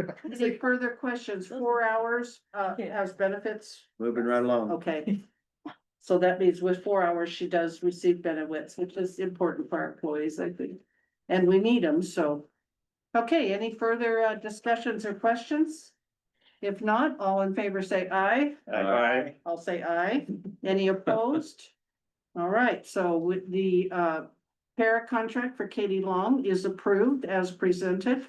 further questions? 4 hours has benefits? Moving right along. Okay. So that means with 4 hours, she does receive benefits, which is important for our employees, I think. And we need them, so. Okay, any further discussions or questions? If not, all in favor say aye. Aye. I'll say aye. Any opposed? All right, so with the para contract for Katie Long is approved as presented.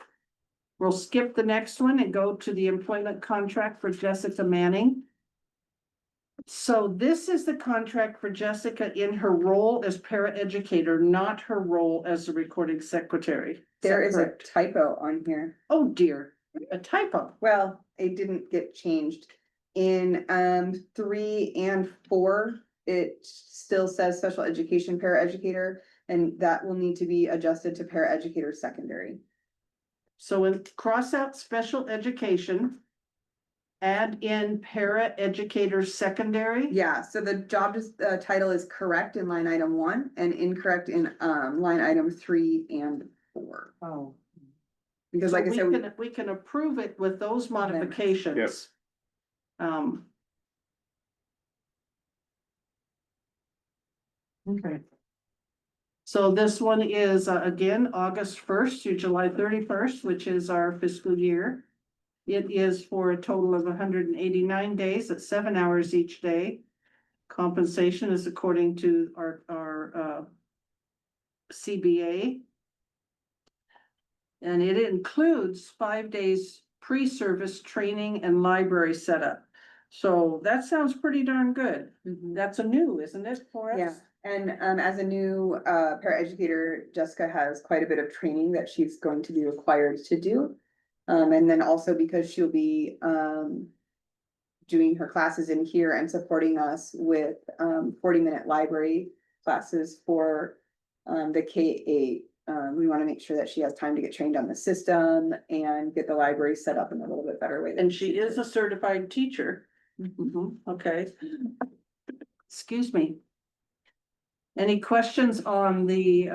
We'll skip the next one and go to the employment contract for Jessica Manning. So this is the contract for Jessica in her role as paraeducator, not her role as a recording secretary. There is a correct? typo on here. Oh dear, a typo. Well, it didn't get changed. In 3 and 4, it still says special education paraeducator, and that will need to be adjusted to paraeducator secondary. So in cross out special education. Add in paraeducator secondary. Yeah, so the job title is correct in line item 1 and incorrect in line item 3 and 4. oh, Because So like I said, we can approve it with those modifications. okay, So this one is again, August 1st through July 31st, which is our fiscal year. It is for a total of 189 days at 7 hours each day. Compensation is according to our CBA. And it includes 5 days pre-service training and library setup. So that sounds pretty darn good. That's a new, isn't it, for us? yeah, and as a new paraeducator, Jessica has quite a bit of training that she's going to be required to do. And then also because she'll be doing her classes in here and supporting us with 40-minute library classes for the K-8. We want to make sure that she has time to get trained on the system and get the library set up in a little bit better way. And she is a certified teacher. Okay. Excuse me. Any questions on the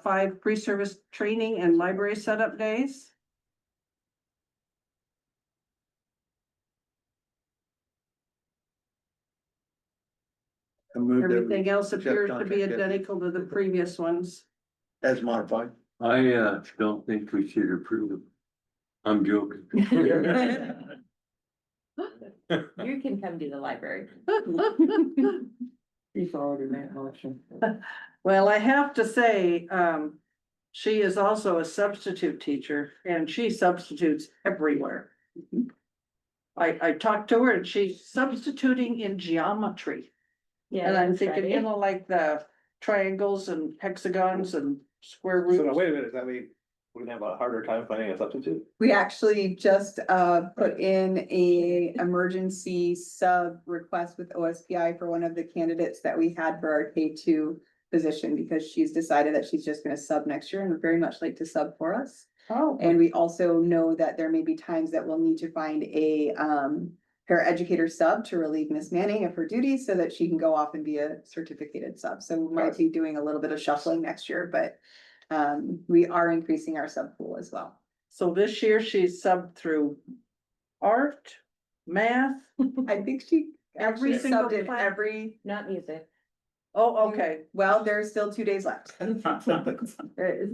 5 pre-service training and library setup days? I moved Everything else appears to be contract, yeah. identical to the previous ones. as modified. I don't think we should approve it. I'm joking. You can come to the library. he's already made a motion. Well, I have to say, she is also a substitute teacher and she substitutes everywhere. I talked to her and she's substituting in geometry. Yeah. And I'm that's thinking, right. you know, like the triangles and hexagons and square So now, roots. wait a minute, is that we're gonna have a harder time finding a substitute? We actually just put in a emergency sub request with OSPI for one of the candidates that we had for our K2 position, because she's decided that she's just gonna sub next year and would very much like to sub for us. Oh, And we also know that there may be times that we'll need to find a paraeducator sub to relieve Miss Manning of her duties so that she can go off and be a certificated sub. So we might be doing a little bit of shuffling next year, but we are increasing our sub pool as well. so this year she's subbed through art, math. I think she Every actually single subbed in class? every, Not music. Oh, okay. well, there's still 2 days left. There is.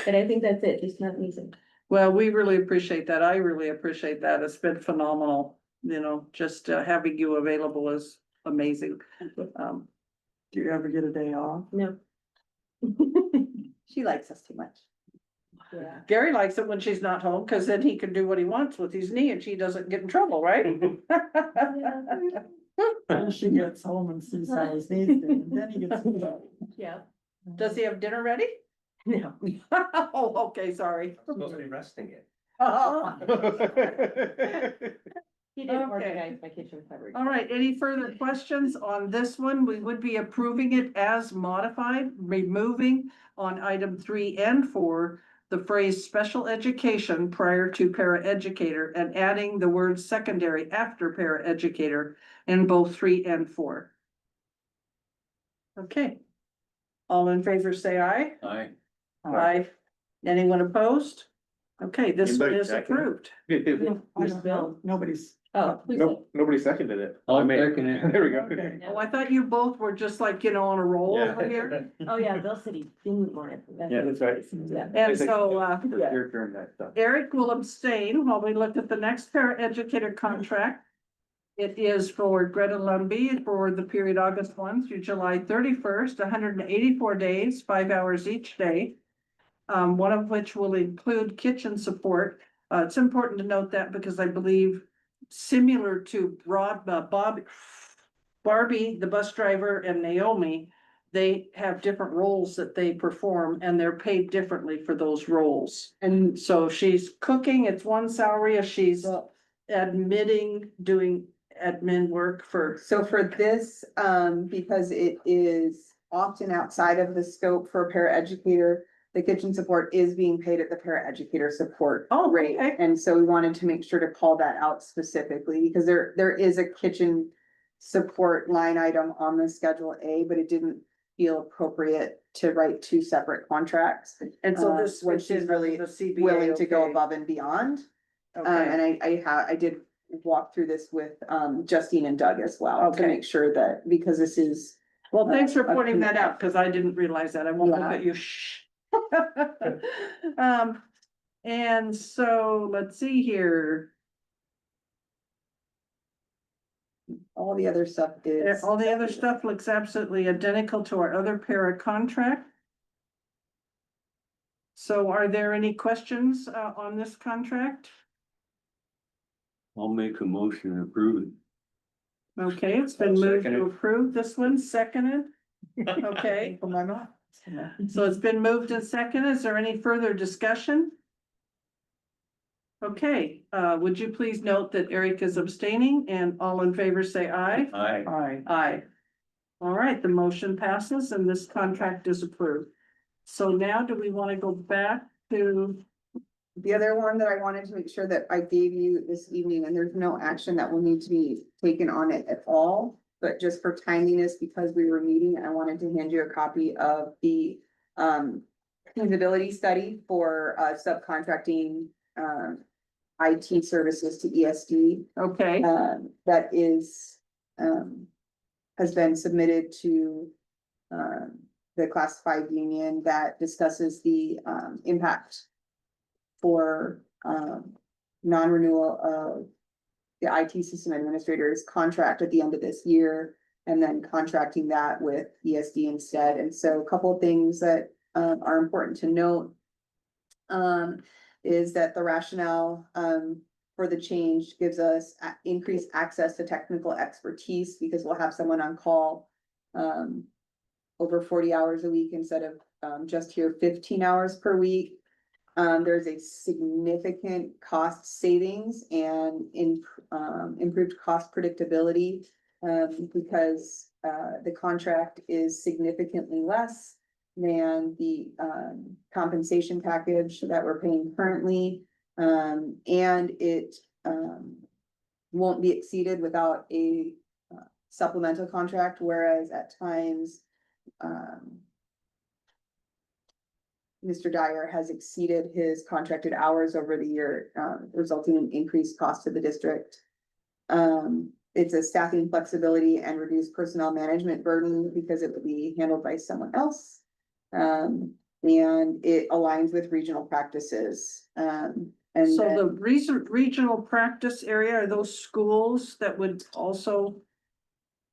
And I think that's it, just not music. Well, we really appreciate that. I really appreciate that. It's been phenomenal. just having you available is amazing. Do you ever get a day off? No. She likes us too much. Yeah. Gary likes it when she's not home, cause then he can do what he wants with his knee and she doesn't get in trouble, right? Then she gets home and sees how his knees doing, then he gets. Yeah. Does he have dinner ready? No. Oh, okay, sorry. Supposed to be resting it. He didn't Okay. organize my kitchen cupboard. All right, any further questions on this one? We would be approving it as modified, removing on item 3 and 4 the phrase special education prior to paraeducator and adding the word secondary after paraeducator in both 3 and 4. Okay. All in favor, say aye. Aye. Aye. Anyone opposed? Okay, this one Anybody is second? approved. I don't know, nobody's. Oh, who's Nope, nobody seconded it. I'll I made it. second it. There we go. Okay. Oh, I thought you both were just like, on a roll Yeah. over here. Oh, yeah, Bill said he didn't want it. Yeah, that's right. Yeah. And so, Your turn next time. Eric will abstain while we look at the next paraeducator contract. It is for Greta Lumby for the period August 1 through July 31st, 184 days, 5 hours each day. One of which will include kitchen support. It's important to note that because I believe similar to Barbie, the bus driver, and Naomi, they have different roles that they perform and they're paid differently for those roles. And So she's cooking, it's one salary, if she's doing admin work for, so for this, because it is often outside of the scope for a paraeducator, the kitchen support is being paid at the paraeducator support Oh, rate. okay. And so we wanted to make sure to call that out specifically because there is a kitchen support line item on the Schedule A, but it didn't feel appropriate to write 2 separate contracts. and so this when switches she's really the CBA. willing to go okay. above and beyond. Okay, And I did walk through this with Justine and Doug as well to Okay. make sure that, because this is. well, thanks for a pointing that commitment. out, because I didn't realize that. I won't look Yeah. at you. Shh. And so let's see here. All the other stuff is. All the other stuff looks absolutely identical to our other para contract. So are there any questions on this contract? I'll make a motion to approve it. Okay, it's been I'll moved second to it. approve. This one seconded. Okay, From my mouth. so it's been moved and seconded. Is there any further discussion? Okay, would you please note that Eric is abstaining and all in favor say aye? Aye. Aye. Aye. All right, the motion passes and this contract is approved. So now do we want to go back to, The other one that I wanted to make sure that I gave you this evening, and there's no action that will need to be taken on it at all. But just for timeliness, because we were meeting, I wanted to hand you a copy of the feasibility study for subcontracting IT services to ESD. okay, That is has been submitted to the classified union that discusses the impact for non-renewal of the IT system administrator's contract at the end of this year, and then contracting that with ESD instead. And so a couple of things that are important to note is that the rationale for the change gives us increased access to technical expertise because we'll have someone on call over 40 hours a week instead of just here 15 hours per week. There's a significant cost savings and improved cost predictability because the contract is significantly less than the compensation package that we're paying currently. And it won't be exceeded without a supplemental contract, whereas at times Mr. Dyer has exceeded his contracted hours over the year, resulting in increased cost to the district. It's a staffing flexibility and reduced personnel management burden because it will be handled by someone else. And it aligns with regional practices. And So the then, regional practice area, are those schools that would also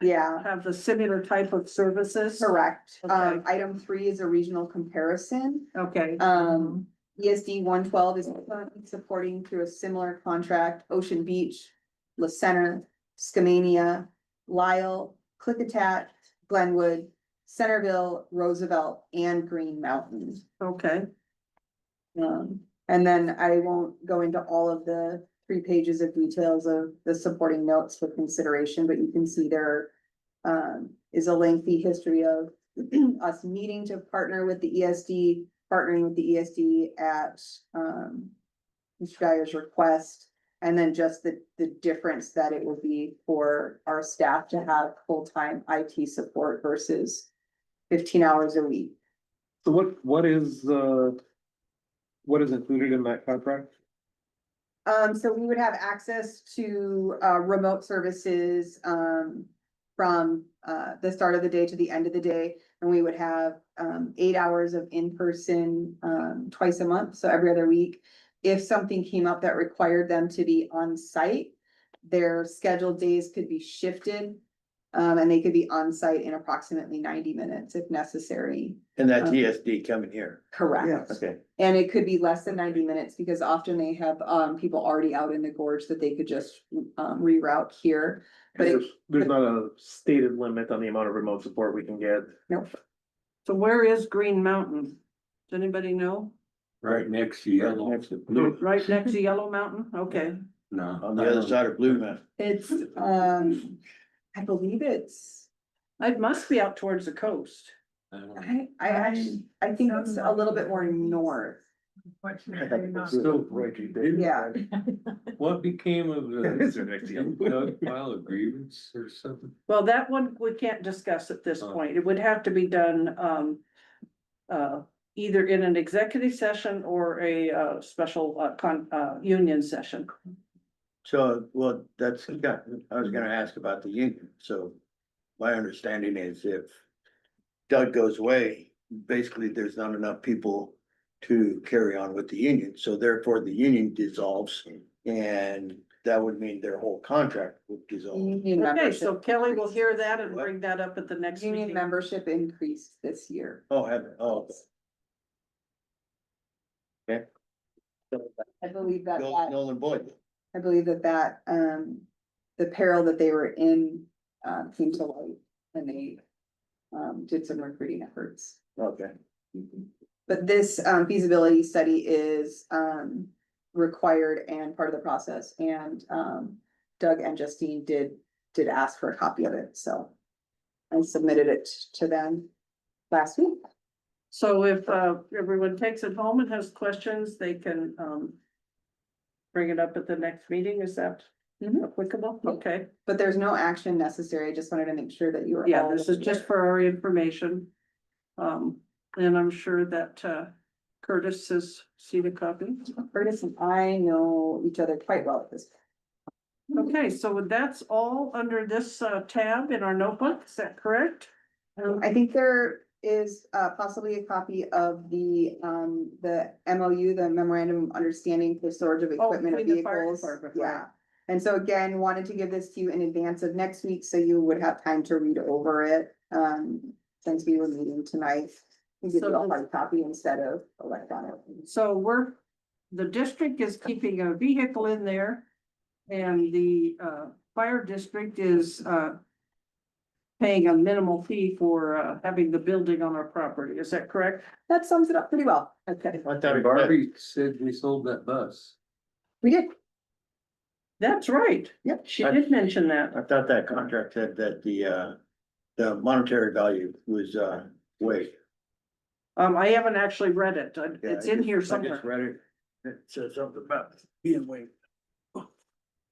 yeah, have the similar type of services? correct. Okay. Item 3 is a regional comparison. Okay. ESD 112 is currently supporting through a similar contract, Ocean Beach, La Center, Skamania, Lyle, Clickitat, Glenwood, Centerville, Roosevelt, and Green Mountain. Okay, And then I won't go into all of the 3 pages of details of the supporting notes for consideration, but you can see there is a lengthy history of us needing to partner with the ESD, partnering with the ESD at Mr. Dyer's request, and then just the difference that it would be for our staff to have full-time IT support versus 15 hours a week. So what is included in that contract? So we would have access to remote services from the start of the day to the end of the day. And we would have 8 hours of in-person twice a month, so every other week. If something came up that required them to be on site, their scheduled days could be shifted. And they could be on site in approximately 90 minutes if necessary. And that's ESD coming here. Correct. Yes. Okay. And it could be less than 90 minutes because often they have people already out in the gorge that they could just reroute here. But it, There's not a stated limit on the amount of remote support we can get. nope, so where is Green Mountain? Does anybody know? Right next to yellow. Next to Blue, Right next to Yellow Mountain? Okay, No. on the other side of Blue Mountain. it's I believe it's, it must be out towards the coast. I don't know. I actually, I think it's a little bit more north. Still right there. Yeah. What became of Is the there next to you? Doug file a grievance or something? Well, that one we can't discuss at this Oh. point. It would have to be done either in an executive session or a special union session. So, well, I was gonna ask about the union, so my understanding is if Doug goes away, basically there's not enough people to carry on with the union, so therefore the union dissolves, and that would mean their whole contract would dissolve. Union Okay, so membership, Kelly will hear that and bring that up at the next union meeting. membership increased this year. Oh, heaven, oh. I believe that Bill that, Nolan Boyd, I believe that the peril that they were in, came to light and they, did some recruiting efforts. okay. But this, feasibility study is, required and part of the process and, Doug and Justine did ask for a copy of it, so. I submitted it to them last week. So if everyone takes it home and has questions, they can bring it up at the next meeting. Is that applicable? Okay, But there's no action necessary. I just wanted to make sure that you were. yeah, all this is just for our information. And I'm sure that Curtis has seen a copy. Curtis and I know each other quite well at this. Okay, so that's all under this tab in our notebook. Is that correct? I think there is possibly a copy of the MOU, the memorandum of understanding for storage of equipment of between the fire vehicles. department, Yeah. right. And so again, wanted to give this to you in advance of next week, so you would have time to read over it. Since we were meeting tonight, we give you a hard copy instead of electronic. So the district is keeping a vehicle in there. And the fire district is paying a minimal fee for having the building on our property. Is that correct? That sums it up pretty well. Okay, I thought Barbie said we sold that bus. We did. that's right. Yep. She did mention that. I thought that contract said that the monetary value was waived. I haven't actually read it. Yeah, It's I in just- here I just somewhere. read it. It said something about being waived.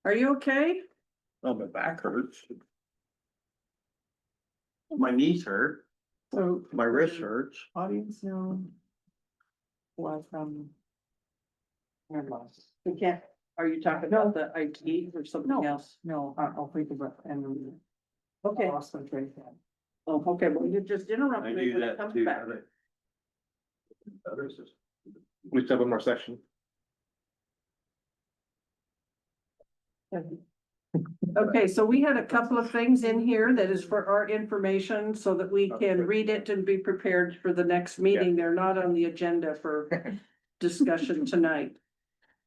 Are you okay? Oh, my back hurts. My knees hurt, So my wrist hurts. audience now. Welcome. Never mind. We can't, are you talking about the IT or something No. else? No, I'll think of it and. Okay. Concentrate that. Oh, okay, well, you just I interrupted me do when it that comes too. back. We still have one more section. Okay, so we had a couple of things in here that is for our information so that we can read it and be prepared for the next meeting. They're not on the agenda for discussion tonight.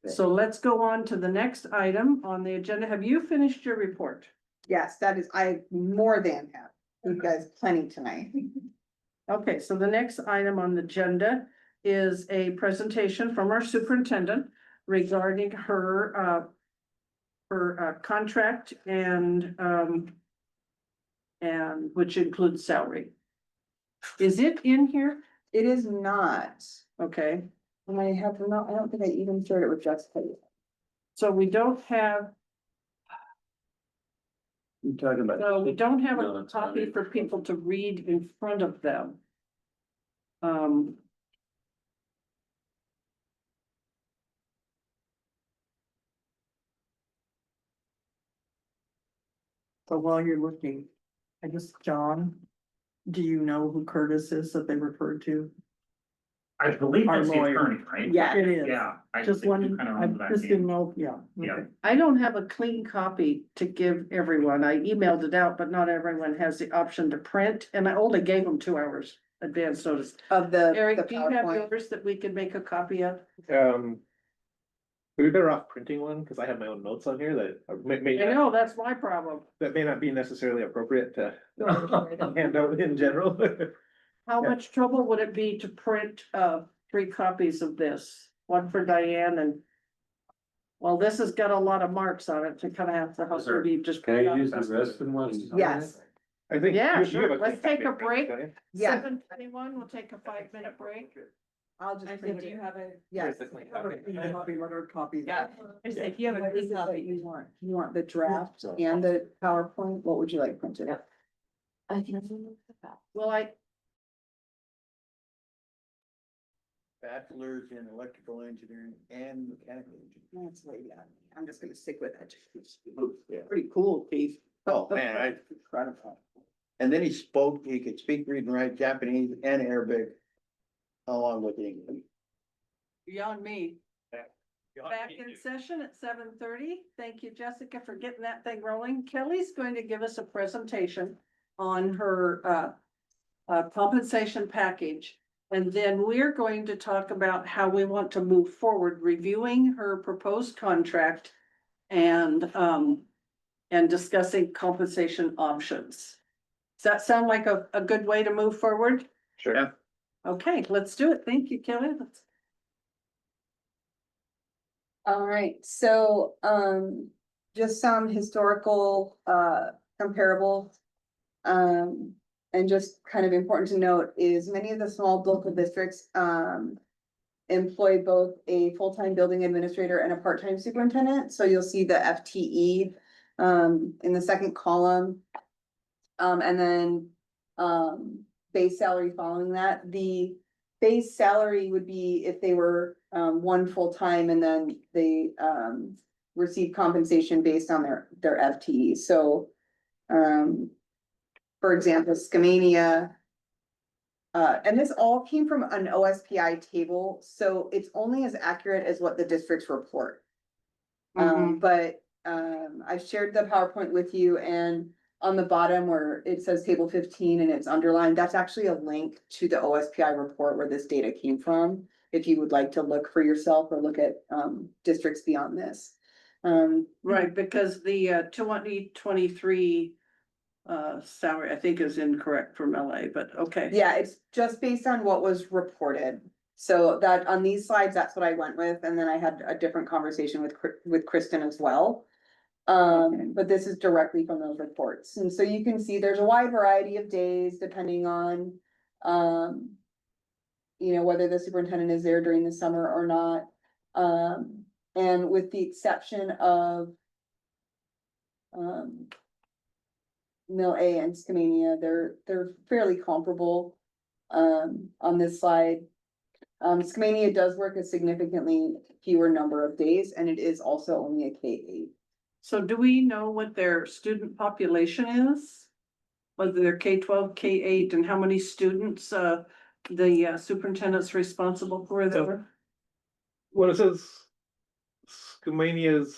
So let's go on to the next item on the agenda. Have you finished your report? Yes, that is, I more than have, you guys plenty tonight. Okay, so the next item on the agenda is a presentation from our superintendent regarding her contract and which includes salary. Is it in here? It is not, Okay, and I have not, I don't think I even shared it with Jessica. so we don't have, You talking about? so we don't have No, a it's not copy in. for people to read in front of them. So while you're looking, I guess, John, do you know who Curtis is that they referred to? I believe Our that's the lawyer. attorney, right? Yeah. It is. Yeah. I Just think you one, kinda I remember that just name. didn't know, yeah. Yeah. okay. I don't have a clean copy to give everyone. I emailed it out, but not everyone has the option to print, and I only gave them 2 hours advance notice. Of the Eric, do you have PowerPoint. yours that we can make a copy of? We'd be better off printing one, cause I have my own notes on here that may, I know, that's my problem. that may not be necessarily appropriate to hand out in general. How Yeah. much trouble would it be to print 3 copies of this? One for Diane and. Well, this has got a lot of marks on it to kind of have to help there- you just. Can I use the rest of them ones? Yes, I think. Yeah, you sure. have Let's quick take a copy, break. don't you? yeah, 7:21, we'll take a 5-minute break. I'll just print it. Yes. Here's the clean Have a copy. clean copy, let her copy that. What is it that you want? You want the draft and the PowerPoint? What would you like printed? I think. Well, Bachelor's in electrical engineering and mechanical engineering. That's way down. I'm just gonna stick with it. Yeah. Pretty cool, Keith. Oh, man, Incredible. and then he could speak, read and write Japanese and Arabic. Along with English. beyond me. Back in session at 7:30. Thank you, Jessica, for getting that thing rolling. Kelly's going to give us a presentation on her compensation package. And then we're going to talk about how we want to move forward, reviewing her proposed contract and discussing compensation options. Does that sound like a good way to move forward? Sure. Yeah. Okay, let's do it. Thank you, Kelly. All right, so, just some historical, comparable. And just kind of important to note is many of the small local districts, employ both a full-time building administrator and a part-time superintendent. So you'll see the FTE, in the second column. And then, base salary following that. The base salary would be if they were, one full-time and then they, receive compensation based on their FTE. So, for example, Skamania. And this all came from an OSPI table, so it's only as accurate as what the districts report. But, I've shared the PowerPoint with you, and on the bottom where it says table 15 and it's underlined, that's actually a link to the OSPI report where this data came from. If you would like to look for yourself or look at, districts beyond this. Right, because the 2023 salary, I think is incorrect from LA, but okay. Yeah, it's just based on what was reported. So that on these slides, that's what I went with, and then I had a different conversation with Kristen as well. But this is directly from those reports, and so you can see there's a wide variety of days depending on. You know, whether the superintendent is there during the summer or not. And with the exception of. Mill A and Skamania, they're fairly comparable, on this slide. Skamania does work a significantly fewer number of days, and it is also only a K-8. So do we know what their student population is? Whether they're K-12, K-8, and how many students the superintendent's responsible for there? What it says, Skamania's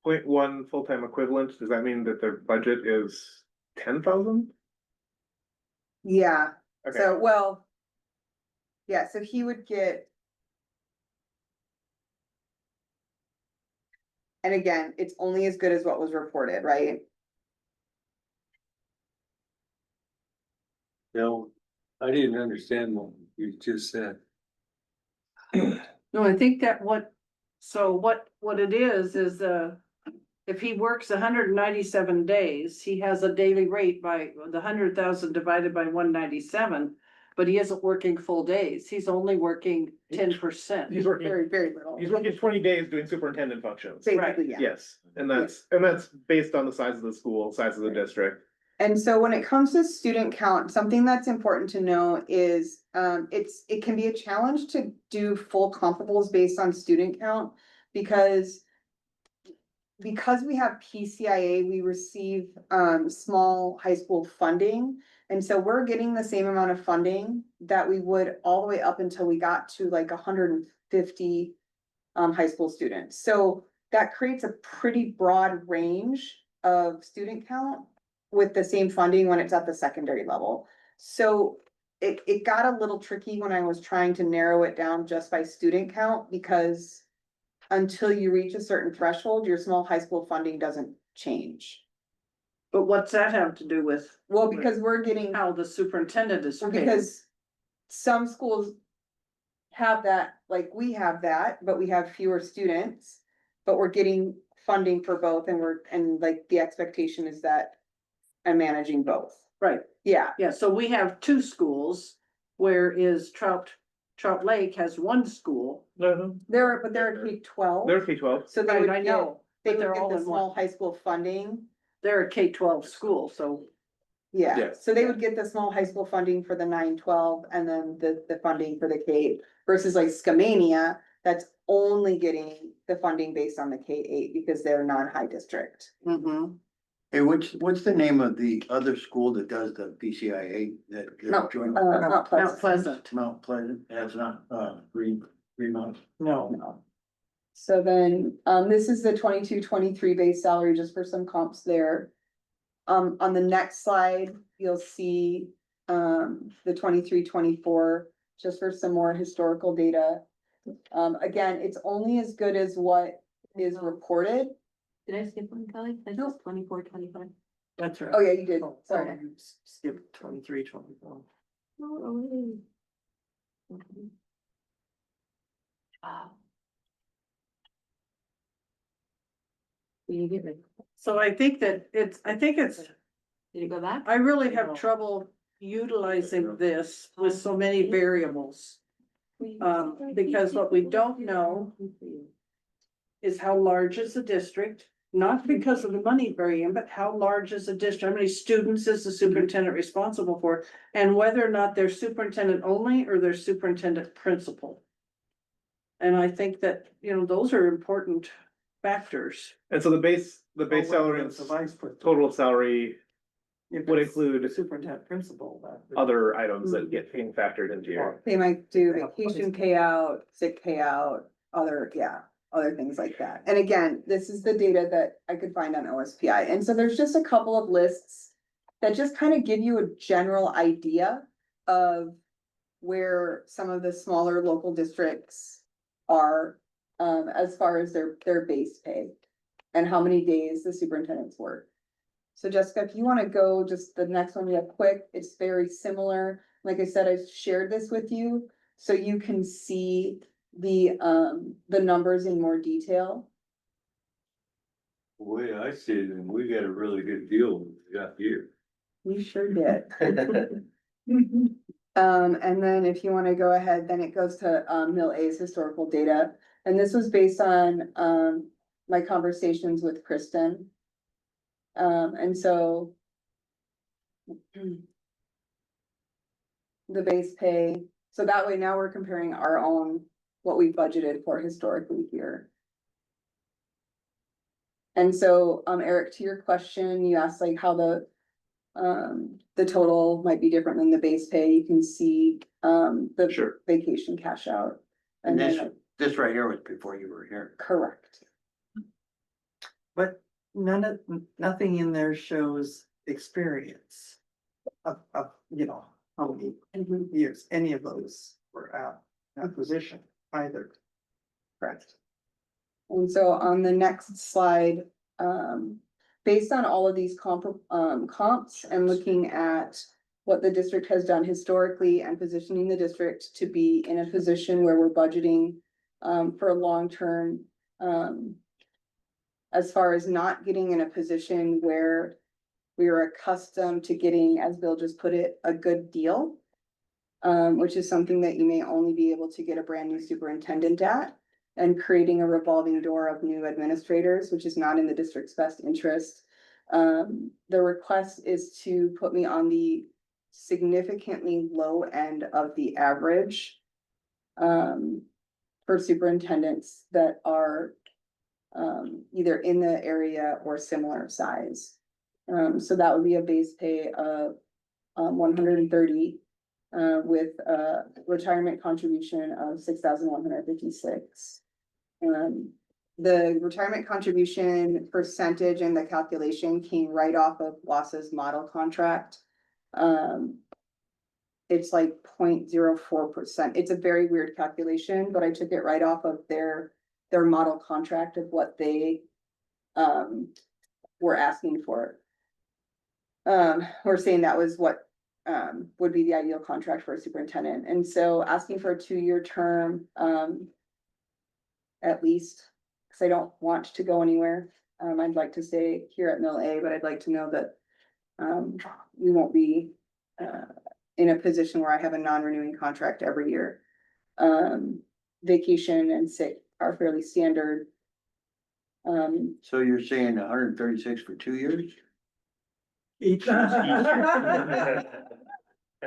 0.1 full-time equivalent, does that mean that their budget is 10,000? Yeah, Okay, so, well. Yeah, so he would get. And again, it's only as good as what was reported, right? No, I didn't understand what you just said. No, I think that what it is, if he works 197 days, he has a daily rate by the 100,000 divided by 197. But he isn't working full days. He's only working 10%. he's working, Very, very little. he's working 20 days doing superintendent functions. Basically, yeah. Yes, and that's based on the size of the school, size of the district. And so when it comes to student count, something that's important to know is, it can be a challenge to do full comparables based on student count. Because we have PCIA, we receive, small high school funding. And so we're getting the same amount of funding that we would all the way up until we got to like 150 high school students. So that creates a pretty broad range of student count with the same funding when it's at the secondary level. So it got a little tricky when I was trying to narrow it down just by student count, because until you reach a certain threshold, your small high school funding doesn't change. But what's that have to do with Well, because we're getting. how the superintendent is paid? Because some schools have that, like we have that, but we have fewer students, but we're getting funding for both, and like the expectation is that I'm managing both. Right, Yeah, yeah, so we have two schools, whereas Trout Lake has one school. they're K-12. They're K-12. So they Right, would I get, know, they but would they're get all the in small one. high school funding. They're a K-12 school, so Yeah, Yes. so they would get the small high school funding for the 9-12 and then the funding for the K versus like Skamania, that's only getting the funding based on the K-8 because they're non-high district. mhm. Hey, what's the name of the other school that does the PCIA that? Mount, joint- Mount Mount Pleasant. Pleasant. Mount Pleasant, that's not, Fremont. No, So then, this is the 22-23 base salary, just for some comps there. On the next slide, you'll see, the 23-24, just for some more historical data. Again, it's only as good as what is reported. Did I skip one, Kelly? That's Nope. just 24, 25. that's right. Oh, yeah, you did, Oh, sorry. you skipped 23, 24. Oh, okay. Wow. Will you give it? So I think it's, Did it go back? I really have No. trouble utilizing this with so many variables. Because what we don't know is how large is the district, not because of the money variant, but how large is the district, how many students is the superintendent responsible for? And whether or not they're superintendent only or they're superintendent principal. And I think that, those are important factors. And so the base Oh, whether salary and it's a vice principal. total salary If would it's include Superintendent principal, that. other items that get being factored into your. They might do Yeah. vacation payout, sick payout, other things like that. And again, this is the data that I could find on OSPI. And so there's just a couple of lists that just kind of give you a general idea of where some of the smaller local districts are, as far as their base pay and how many days the superintendents work. So Jessica, if you want to go just the next one real quick, it's very similar. Like I said, I shared this with you so you can see the numbers in more detail. The way I see it, and we got a really good deal we got here. You sure did. And then if you want to go ahead, then it goes to Mill A's historical data. And this was based on my conversations with Kristen. And so the base pay, so that way now we're comparing our own, what we budgeted for historically here. And so, Eric, to your question, you asked like how the total might be different than the base pay. You can see, the Sure. vacation cash out. And then, this right here was before you were here. correct. But nothing in there shows experience of, you know, how many years any of those were at that position either. Correct. And so on the next slide, based on all of these comps and looking at what the district has done historically and positioning the district to be in a position where we're budgeting for a long term, as far as not getting in a position where we are accustomed to getting, as Bill just put it, a good deal, which is something that you may only be able to get a brand new superintendent at, and creating a revolving door of new administrators, which is not in the district's best interest. The request is to put me on the significantly low end of the average for superintendents that are either in the area or similar size. So that would be a base pay of 130 with a retirement contribution of 6,156. The retirement contribution percentage and the calculation came right off of WASA's model contract. It's like 0.04%. It's a very weird calculation, but I took it right off of their model contract of what they were asking for. We're saying that was what would be the ideal contract for a superintendent. And so asking for a 2-year term, at least, because I don't want to go anywhere. I'd like to stay here at Mill A, but I'd like to know that we won't be in a position where I have a non-renewing contract every year. Vacation and sick are fairly standard. So you're saying 136 for 2 years?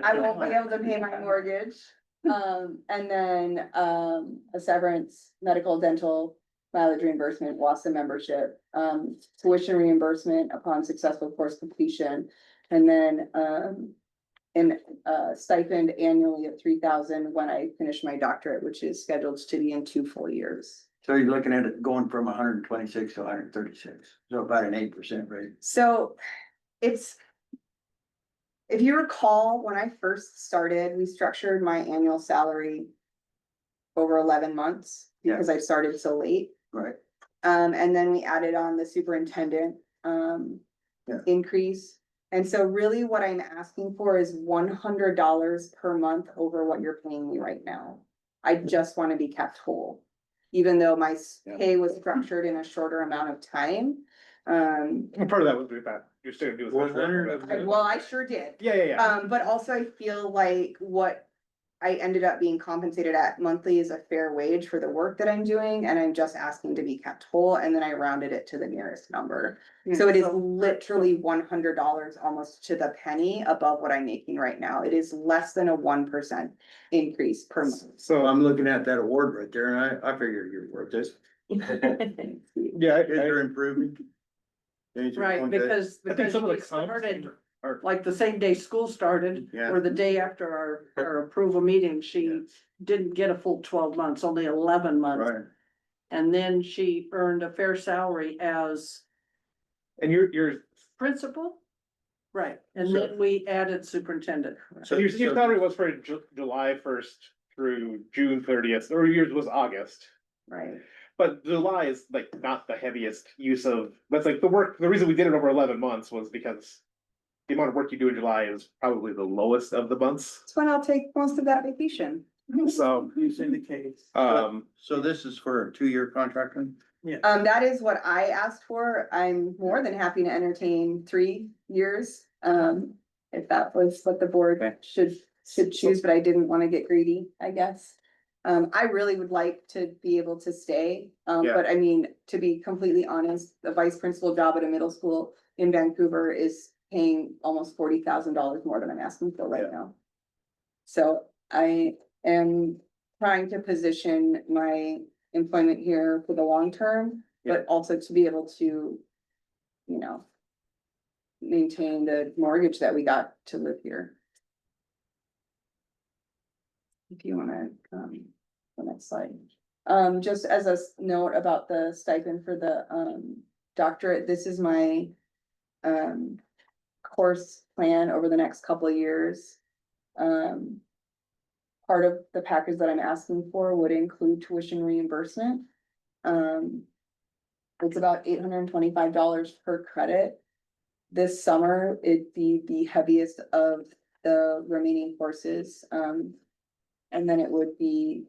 I won't be able to pay my mortgage. And then, a severance, medical, dental, mileage reimbursement, WASA membership, tuition reimbursement upon successful course completion. And then, stipend annually of 3,000 when I finish my doctorate, which is scheduled to be in 2 full years. So you're looking at it going from 126 to 136, so about an 8% rate. So it's, if you recall, when I first started, we structured my annual salary over 11 months because I started so late. Right. And then we added on the superintendent increase. And so really what I'm asking for is $100 per month over what you're paying me right now. I just want to be kept whole, even though my pay was structured in a shorter amount of time. Well, part of that was with that, you're still gonna do. 100. Well, I sure did. Yeah. But also I feel like what I ended up being compensated at monthly is a fair wage for the work that I'm doing, and I'm just asking to be kept whole, and then I rounded it to the nearest number. So it is literally $100 almost to the penny above what I'm making right now. It is less than a 1% increase per month. So I'm looking at that award right there, and I figure you're worth this. Yeah, Is there improving? Right, because I think some of we the comps started, are, like the same day school started, Yeah. or the day after our approval meeting, she didn't get a full 12 months, only 11 months. Right. And then she earned a fair salary as and you're, principal. Right, and So- then we added superintendent. so your salary was for July 1st through June 30th, or yours was August. Right. But July is like not the heaviest use of, that's like the work, the reason we did it over 11 months was because the amount of work you do in July is probably the lowest of the months. That's when I'll take most of that vacation. So, Usually the case. So this is for a 2-year contract then? That is what I asked for. I'm more than happy to entertain 3 years. If that was what the board should choose, but I didn't want to get greedy, I guess. I really would like to be able to stay, but I mean, to be completely honest, the vice principal job at a middle school in Vancouver is paying almost $40,000 more than I'm asking for right now. So I am trying to position my employment here for the long term, but also to be able to, you know, maintain the mortgage that we got to live here. If you wanna, the next slide. Just as a note about the stipend for the, doctorate, this is my course plan over the next couple of years. Part of the package that I'm asking for would include tuition reimbursement. It's about $825 per credit. This summer, it'd be the heaviest of the remaining courses. And then it would be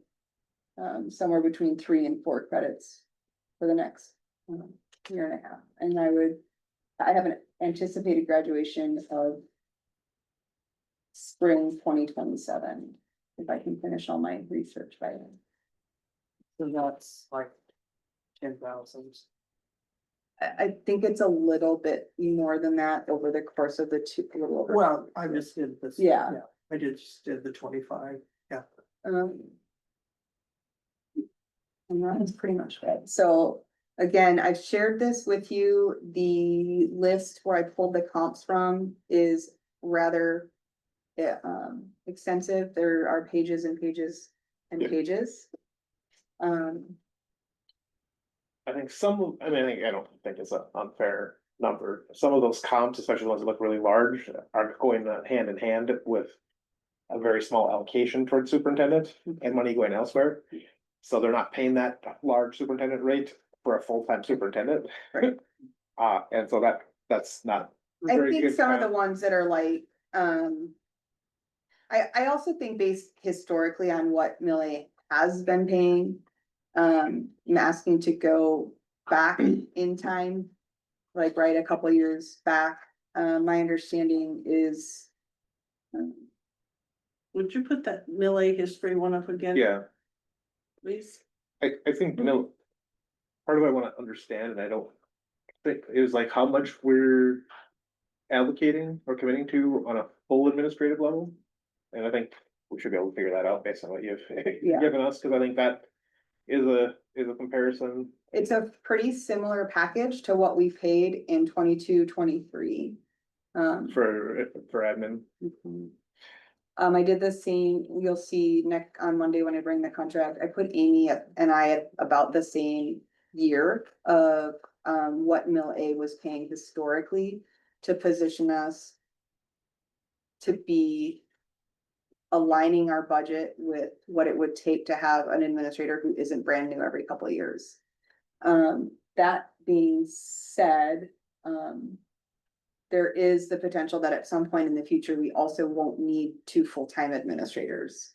somewhere between 3 and 4 credits for the next year and a half. And I have an anticipated graduation of spring 2027, if I can finish all my research by then. So that's like 10,000. I think it's a little bit more than that over the course of the two, a little over. Well, I just did this. Yeah. I just did the 25. And that's pretty much it. So again, I've shared this with you. The list where I pulled the comps from is rather extensive. There are pages and pages and Yeah. pages. I think I don't think it's an unfair number. Some of those comps, especially the ones that look really large, are going hand in hand with a very small allocation towards superintendent and money going elsewhere. So they're not paying that large superintendent rate for a full-time superintendent. Right. And so that's not. I very think good some of the comp. ones that are like, I also think based historically on what Millie has been paying. I'm asking to go back in time, like right a couple years back. My understanding is. Would you put that Millie history one up again? Yeah, Please. I think, part of what I wanna understand, and I don't think, is like how much we're allocating or committing to on a full administrative level. And I think we should be able to figure that out based on what you've Yeah. given us, cause I think that is a comparison. It's a pretty similar package to what we paid in 22-23. For admin. I did the same, you'll see next on Monday when I bring the contract, I put Amy and I at about the same year of what Mill A was paying historically to position us to be aligning our budget with what it would take to have an administrator who isn't brand new every couple of years. That being said, there is the potential that at some point in the future, we also won't need 2 full-time administrators.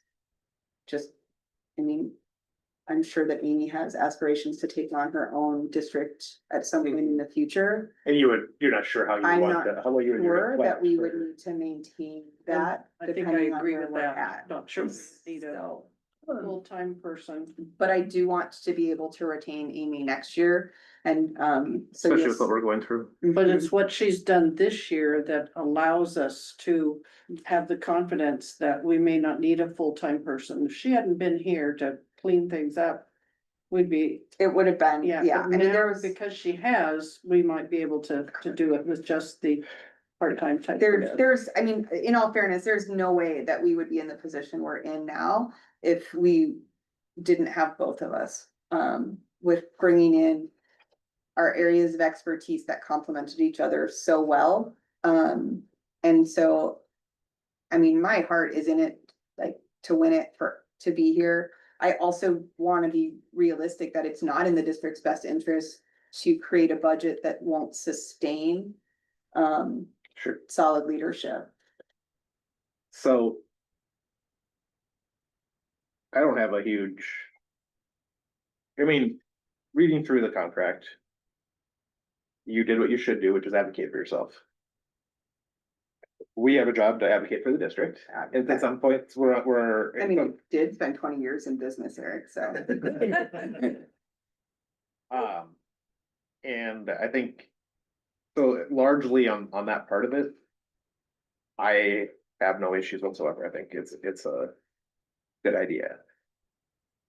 I'm sure that Amy has aspirations to take on her own district at some point in the future. And you're not sure how you I'm want not that, how you would. Sure that we would need to maintain that. I think I depending on agree where with we're that. at. Not sure we need a So, full-time person. but I do want to be able to retain Amy next year and, so. Especially you'll with what we're going through. But it's what she's done this year that allows us to have the confidence that we may not need a full-time person. If she hadn't been here to clean things up, we'd be, It would have been, yeah. yeah, I but mean, now, there was, because she has, we might be able to do it with just the part-time type. there's, I mean, in all fairness, there's no way that we would be in the position we're in now if we didn't have both of us, with bringing in our areas of expertise that complemented each other so well. And so, I mean, my heart is in it, like, to win it to be here. I also want to be realistic that it's not in the district's best interest to create a budget that won't sustain Sure. solid leadership. So. I don't have a huge. I mean, reading through the contract. You did what you should do, which is advocate for yourself. We have a job to advocate for the district, and at some points, we're. I mean, I did spend 20 years in business, Eric, so. And I think, so largely on that part of it. I have no issues whatsoever. I think it's a good idea.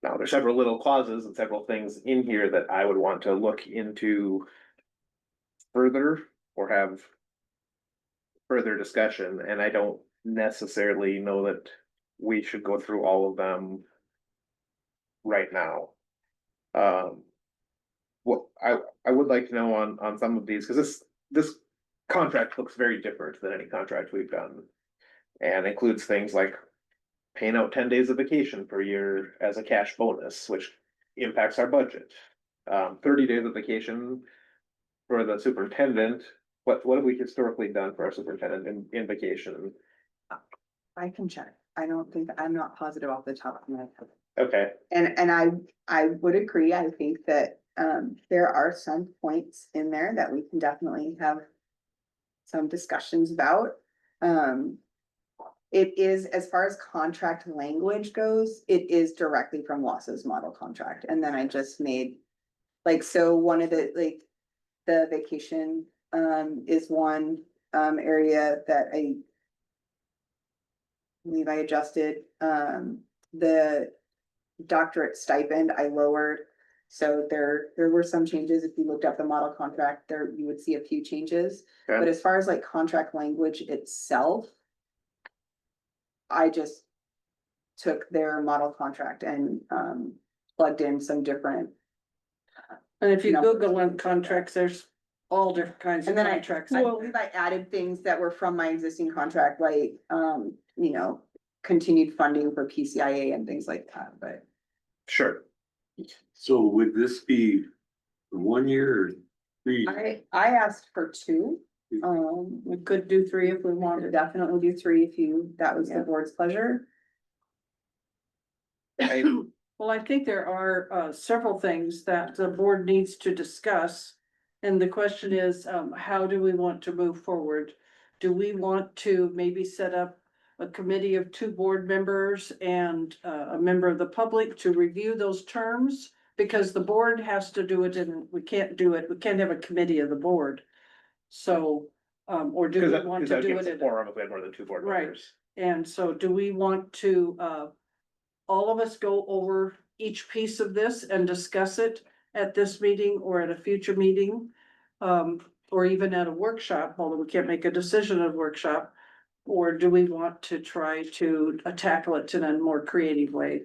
Now, there's several little clauses and several things in here that I would want to look into. Further or have. Further discussion, and I don't necessarily know that we should go through all of them. Right now. what I would like to know on some of these, because this contract looks very different than any contract we've done. And includes things like paying out 10 days of vacation per year as a cash bonus, which impacts our budget. 30 days of vacation for the superintendent. What have we historically done for our superintendent in vacation? I can check. I don't think, I'm not positive off the top of my head. Okay, And I would agree. I think that, there are some points in there that we can definitely have some discussions about. It is, as far as contract language goes, it is directly from WASA's model contract. And then I just made, like, so one of the, like, the vacation, is one, area that I believe I adjusted. The doctorate stipend I lowered. So there were some changes. If you looked up the model contract there, you would see a few changes. Okay. But as far as like contract language itself, I just took their model contract and plugged in some different. And if you numbers. Google on contracts, there's all different kinds of And then contracts. I believe I added things that were from my existing contract, like, you know, continued funding for PCIA and things like that, but. sure. So would this be 1 year or 3? I asked for two. We could do 3 if we Could wanted. definitely do three if you, that was the Yeah. board's pleasure. Well, I think there are several things that the board needs to discuss. And the question is, how do we want to move forward? Do we want to maybe set up a committee of 2 board members and a member of the public to review those terms? Because the board has to do it and we can't do it. We can't have a committee of the board. So, or do Because we that, want because to that do gives it? a in- forum if we had more than 2 board Right. members. And so do we want to, all of us go over each piece of this and discuss it at this meeting or at a future meeting? Or even at a workshop, although we can't make a decision at a workshop? Or do we want to try to tackle it in a more creative way?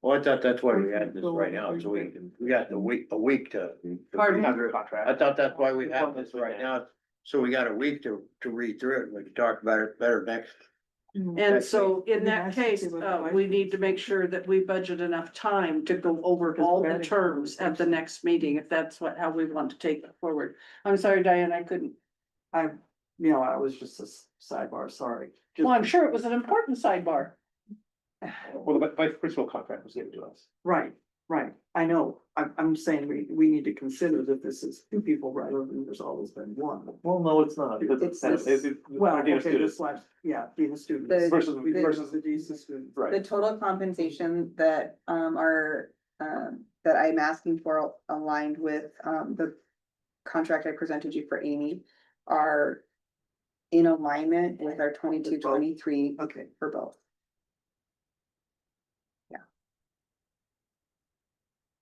Well, I thought that's why we had this right now, so we got a week to. Pardon? Contract. I thought that's why we have this right now, so we got a week to read through it, we can talk about it better next. And so in Be that nice to case, see what the we question need to make sure that we budget enough time to go over all the terms at the next meeting, if that's how we want to take it forward. I'm sorry, Diane, I couldn't. I was just a sidebar, sorry. Well, I'm sure it was an important sidebar. Well, the vice principal contract was given to us. Right, I know, I'm saying we need to consider that this is 2 people rather than there's always been 1. Well, no, it's not. It's this- Well, okay, this last, being a student. The- Versus The decent students. The total compensation that, that I'm asking for aligned with, the contract I presented you for Amy are in alignment with our 22-23 Okay, for both.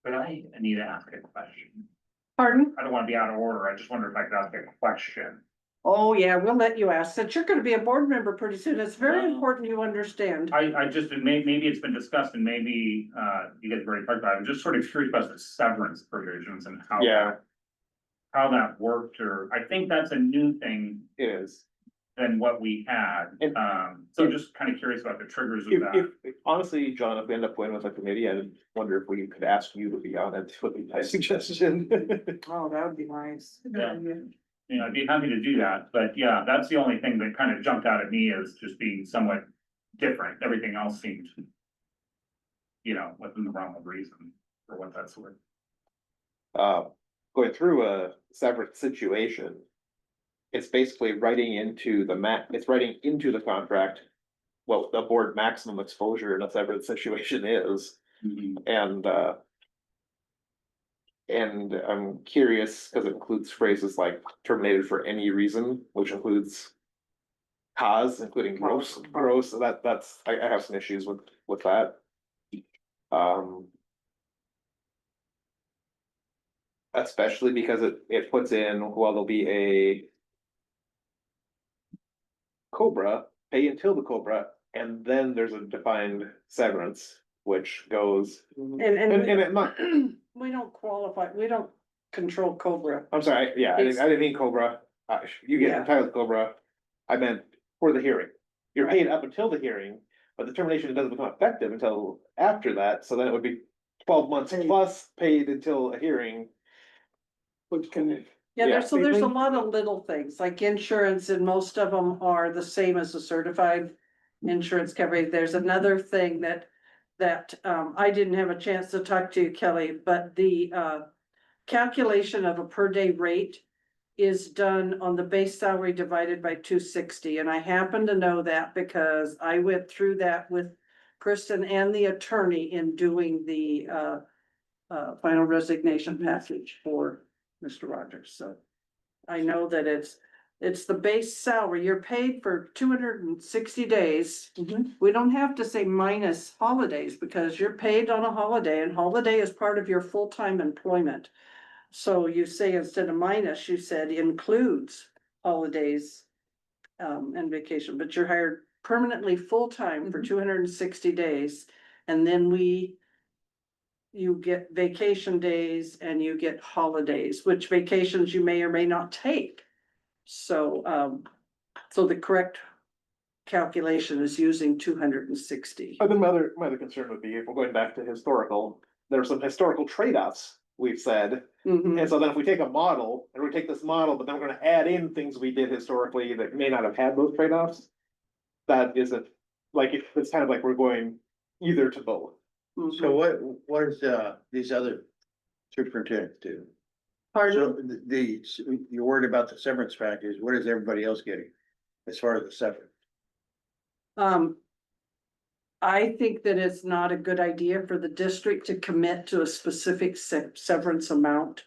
But I need to ask a question. Pardon? I don't wanna be out of order. I just wonder if I could ask a question. Oh, yeah, we'll let you ask. Since you're gonna be a board member pretty soon, it's very Well- important you understand. I just, maybe it's been discussed and maybe, you guys have already talked about it. I'm just sort of curious about the severance provisions and how. Yeah. How that worked, or I think that's a new thing It is. than what we had. And- So just kind of curious about the triggers of If, that. if, honestly, John, if we end up going with a committee, I wonder if we could ask you to be on it, would be my suggestion. oh, that would be nice. Yeah. You know, I'd be happy to do that, but yeah, that's the only thing that kind of jumped out at me as just being somewhat different. Everything else seemed, you know, within the realm of reason for what that's worth. Going through a separate situation. It's basically writing into it's writing into the contract. What the board maximum exposure in a separate situation is, and I'm curious, because it includes phrases like terminated for any reason, which includes. Cause, including gross, that's, I have some issues with that. Especially because it puts in, well, there'll be a. Cobra, pay until the Cobra, and then there's a defined severance, which goes. And And it might, we don't qualify, we don't control Cobra. I'm sorry, yeah, I didn't mean Cobra, you get Yeah. entitled to Cobra, I meant for the hearing. You're paid up until the hearing, but the termination doesn't become effective until after that, so then it would be 12 months Paid. plus paid until a hearing. Which can, Yeah, Yeah, there's, so there's a basically. lot of little things, like insurance, and most of them are the same as a certified insurance coverage. There's another thing that I didn't have a chance to talk to you, Kelly, but the calculation of a per day rate is done on the base salary divided by 260, and I happen to know that because I went through that with Kristen and the attorney in doing the final resignation package for Mr. Rogers, so. I know that it's the base salary, you're paid for 260 days. We don't have to say minus holidays, because you're paid on a holiday, and holiday is part of your full-time employment. So you say, instead of minus, you said includes holidays and vacation, but you're hired permanently full-time for 260 days. And then you get vacation days and you get holidays, which vacations you may or may not take. So, so the correct calculation is using 260. I think my other concern would be, if we're going back to historical, there are some historical trade-offs, we've said. Mhm. And so then if we take a model, and we take this model, but then we're gonna add in things we did historically that may not have had those trade-offs. That isn't, like, it's kind of like we're going either to both. Mhm. So what is, these other superintendents do? Pardon? So you're worried about the severance package, what is everybody else getting as far as the severance? I think that it's not a good idea for the district to commit to a specific severance amount.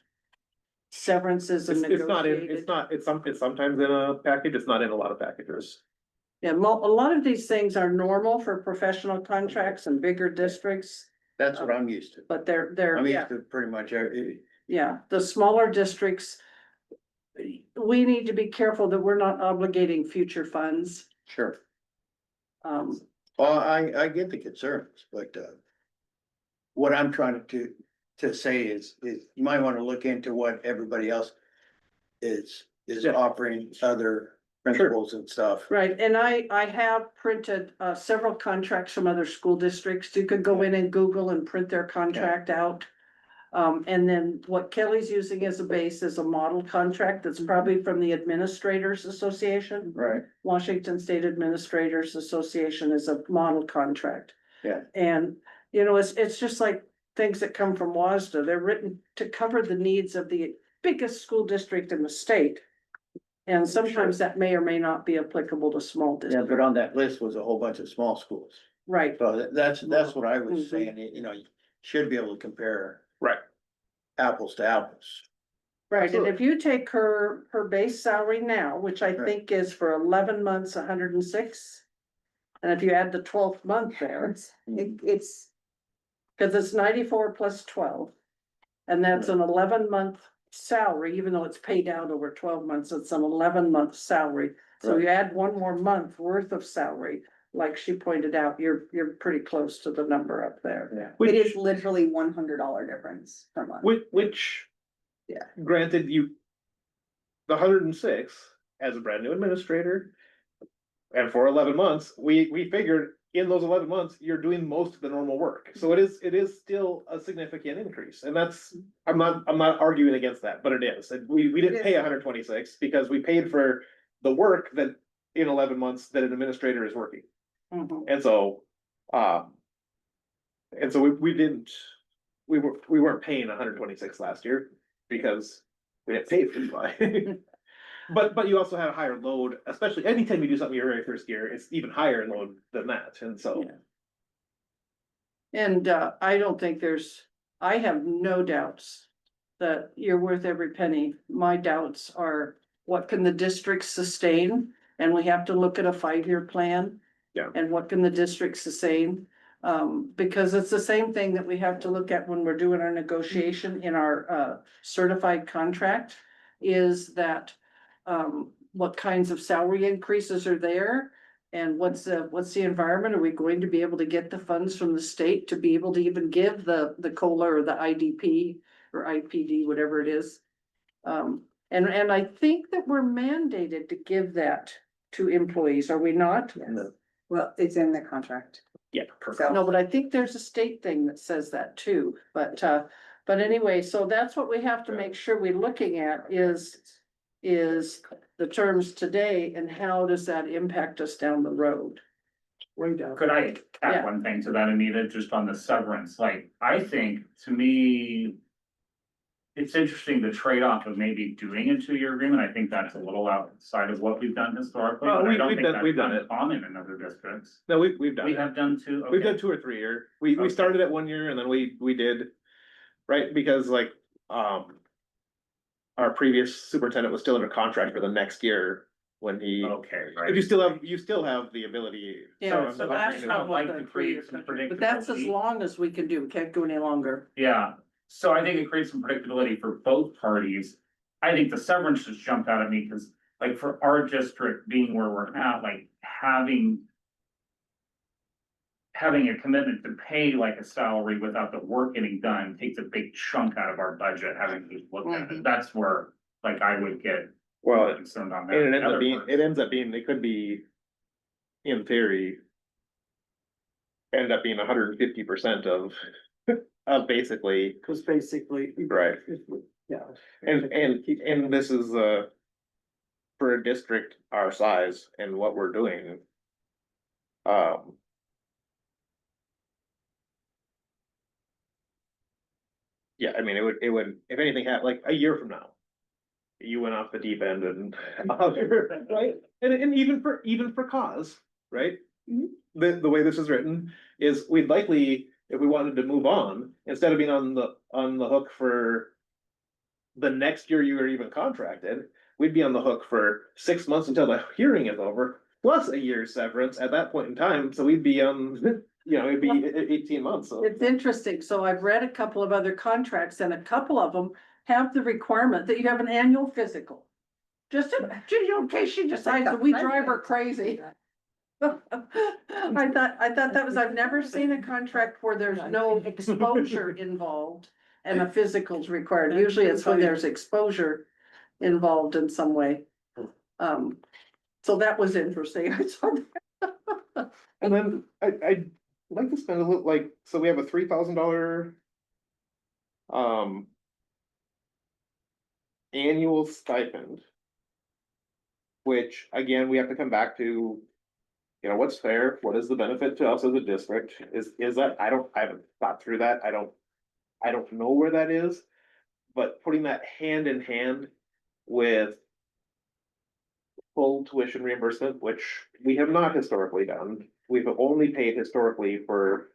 Severance is a It's not in, negotiated. it's sometimes in a package, it's not in a lot of packages. Yeah, a lot of these things are normal for professional contracts and bigger districts, That's what I'm used to. but they're, I'm yeah. used to pretty much every, Yeah, the smaller districts. We need to be careful that we're not obligating future funds. sure. Um, Well, I get the concerns, but, what I'm trying to say is you might wanna look into what everybody else is Yeah. offering other principals and stuff. right, and I have printed several contracts from other school districts. You could go in and Google and print their contract out. And then what Kelly's using as a base is a model contract that's probably from the Administrators Association. Right. Washington State Administrators Association is a model contract. Yeah. And, you know, it's just like things that come from WASDA, they're written to cover the needs of the biggest school district in the state. And sometimes that may or may not be applicable to small Yeah, districts. but on that list was a whole bunch of small schools. Right, So that's what I was Mhm. saying, you know, you should be able to compare Right. apples to apples. right. And if you take her base salary now, which I Right. think is for 11 months, 106. And if you add the 12th month there, It's, cause it's 94 plus 12. And that's an 11-month salary, even though it's paid out over 12 months, it's an 11-month salary. So you add one more month worth of salary, like she pointed out, you're pretty close to the number up there. Which, it is literally $100 difference per month. which. Yeah. Granted, the 106 as a brand new administrator. And for 11 months, we figured in those 11 months, you're doing most of the normal work. So it is still a significant increase, and I'm not arguing against that, but it is. And we didn't pay 126 because we paid for the work that in 11 months that an administrator is working. Mhm. And so, we weren't paying 126 last year because we didn't pay for it. But you also had a higher load, especially anytime you do something your very first year, it's even higher in load than that, and so. Yeah. And I don't think I have no doubts that you're worth every penny. My doubts are, what can the district sustain? And we have to look at a 5-year plan. Yeah. And what can the district sustain? Because it's the same thing that we have to look at when we're doing our negotiation in our certified contract, is that what kinds of salary increases are there? And what's the environment? Are we going to be able to get the funds from the state to be able to even give the COLA or the IDP or IPD, whatever it is. And I think that we're mandated to give that to employees, are we not? Yes. Well, it's in the contract. Yeah, So- No, but I think there's a state thing that says that too, but anyway, so that's what we have to make sure we're looking at is the terms today and how does that impact us down the road? Way down. Could I Yeah. add one thing to that, Anita, just on the severance, like, I think, to me. It's interesting the trade-off of maybe doing a 2-year agreement, I think that's a little outside of what we've done historically, Oh, but I we've don't think done- that's we've done it. uncommon in other districts. No, we've done We it. have done two, We've okay, done 2 or 3 year. We Okay. started at 1 year and then we did, right, because like, our previous superintendent was still under contract for the next year when he, okay, but right. you still have the ability. Yeah, So so I'm that's saying not that- what like the to create 3-year some contract, but that's as predictability. long as we can do, we can't go any longer. Yeah, so I think it creates some predictability for both parties. I think the severance just jumped out at me, cause like for our district being where we're at, like having. Having a commitment to pay like a salary without the work getting done takes a big chunk out of our budget, having to look at it, that's where, like, I would get. Well, Concerned on that. and it ends Other up being, parts. it ends up being, it could be, in theory. End up being 150% of basically, Cause basically. right, Yeah. and this is, for a district our size and what we're doing. Yeah, I mean, it would, if anything happened, like a year from now. You went off the deep end and, right, and even for cause, right? The way this is written is we'd likely, if we wanted to move on, instead of being on the hook for. The next year you were even contracted, we'd be on the hook for 6 months until the hearing is over, plus a year's severance at that point in time, so we'd be on, it'd be 18 months, so. It's interesting, so I've read a couple of other contracts and a couple of them have the requirement that you have an annual physical. Just in case she decides that we drive her crazy. I thought that was, I've never seen a contract where there's no exposure involved and a physical's required. Usually it's when there's exposure involved in some way. So that was interesting. I saw that. And then I'd like to spend a little, like, so we have a $3,000. Annual stipend. Which, again, we have to come back to. What's fair, what is the benefit to us as a district, is that, I haven't thought through that, I don't know where that is. But putting that hand in hand with. Full tuition reimbursement, which we have not historically done, we've only paid historically for,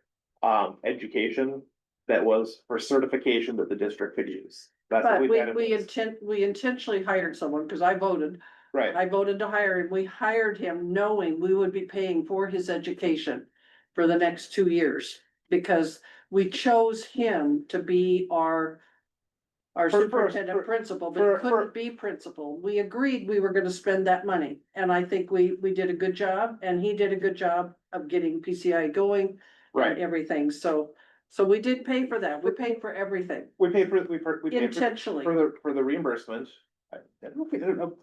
education. That was for certification that the district could use. That's what But we've had in we place. we intentionally hired someone, cause I voted. Right, I voted to hire him. We hired him knowing we would be paying for his education for the next 2 years. Because we chose him to be our For- superintendent principal, but for- he couldn't be principal. We agreed we were gonna spend that money. And I think we did a good job and he did a good job of getting PCI going and right, everything. So we did pay for that. We paid for everything we paid for intentionally. For the reimbursement. I don't know,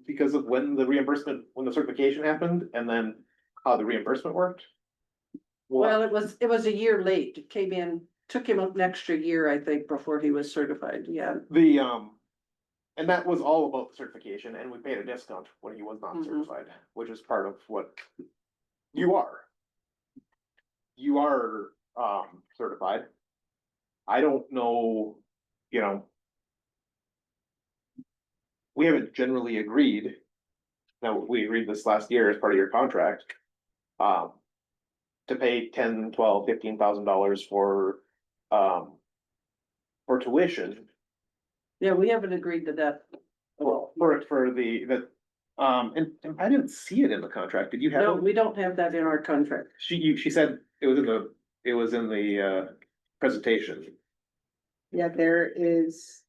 because of when the certification happened, and then how the reimbursement worked. Well, it was a year late. It came in, took him an extra year, I think, before he was certified, yeah. And that was all about the certification, and we paid a discount when he was not Mhm. certified, which is part of what you are. You are, certified. I don't know, we haven't generally agreed. Now, we agreed this last year as part of your contract. To pay $10, $12, $15,000 for tuition. Yeah, we haven't agreed to that. Well, for and I didn't see it in the contract. Did you have No, it? we don't have that in our contract. She said it was in the presentation. Yeah, there is,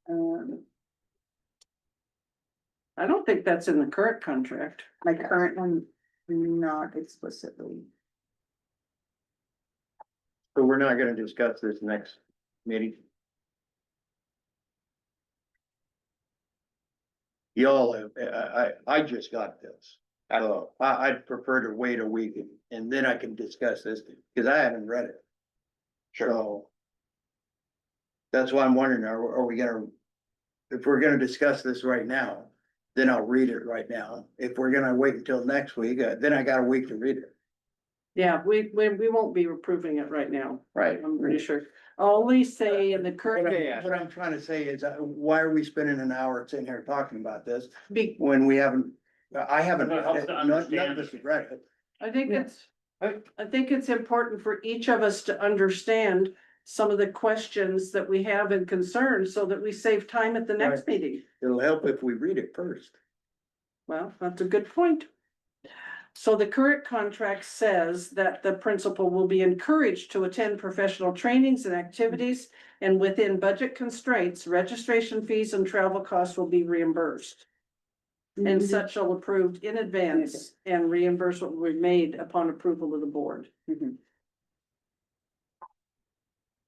I don't think that's in the current contract. my current one, not explicitly. So we're not gonna discuss this next meeting. y'all have, I just got this. I'd prefer to wait a week and then I can discuss this, cause I haven't read it. So. That's why I'm wondering, are we gonna, if we're gonna discuss this right now, then I'll read it right now. If we're gonna wait until next week, then I got a week to read it. Yeah, we won't be approving it right now. Right. I'm pretty sure. I'll only say in the What current, I'm trying to say is, why are we spending an hour sitting here talking about this be, when we haven't, I haven't, It helps to none of understand us it. have read it. I think Yeah. it's, I think it's important for each of us to understand some of the questions that we have and concerns so that we save time at the next meeting. It'll help if we read it first. Well, that's a good point. So the current contract says that the principal will be encouraged to attend professional trainings and activities. And within budget constraints, registration fees and travel costs will be reimbursed. And such shall approved in advance and reimbursement will be made upon approval of the board.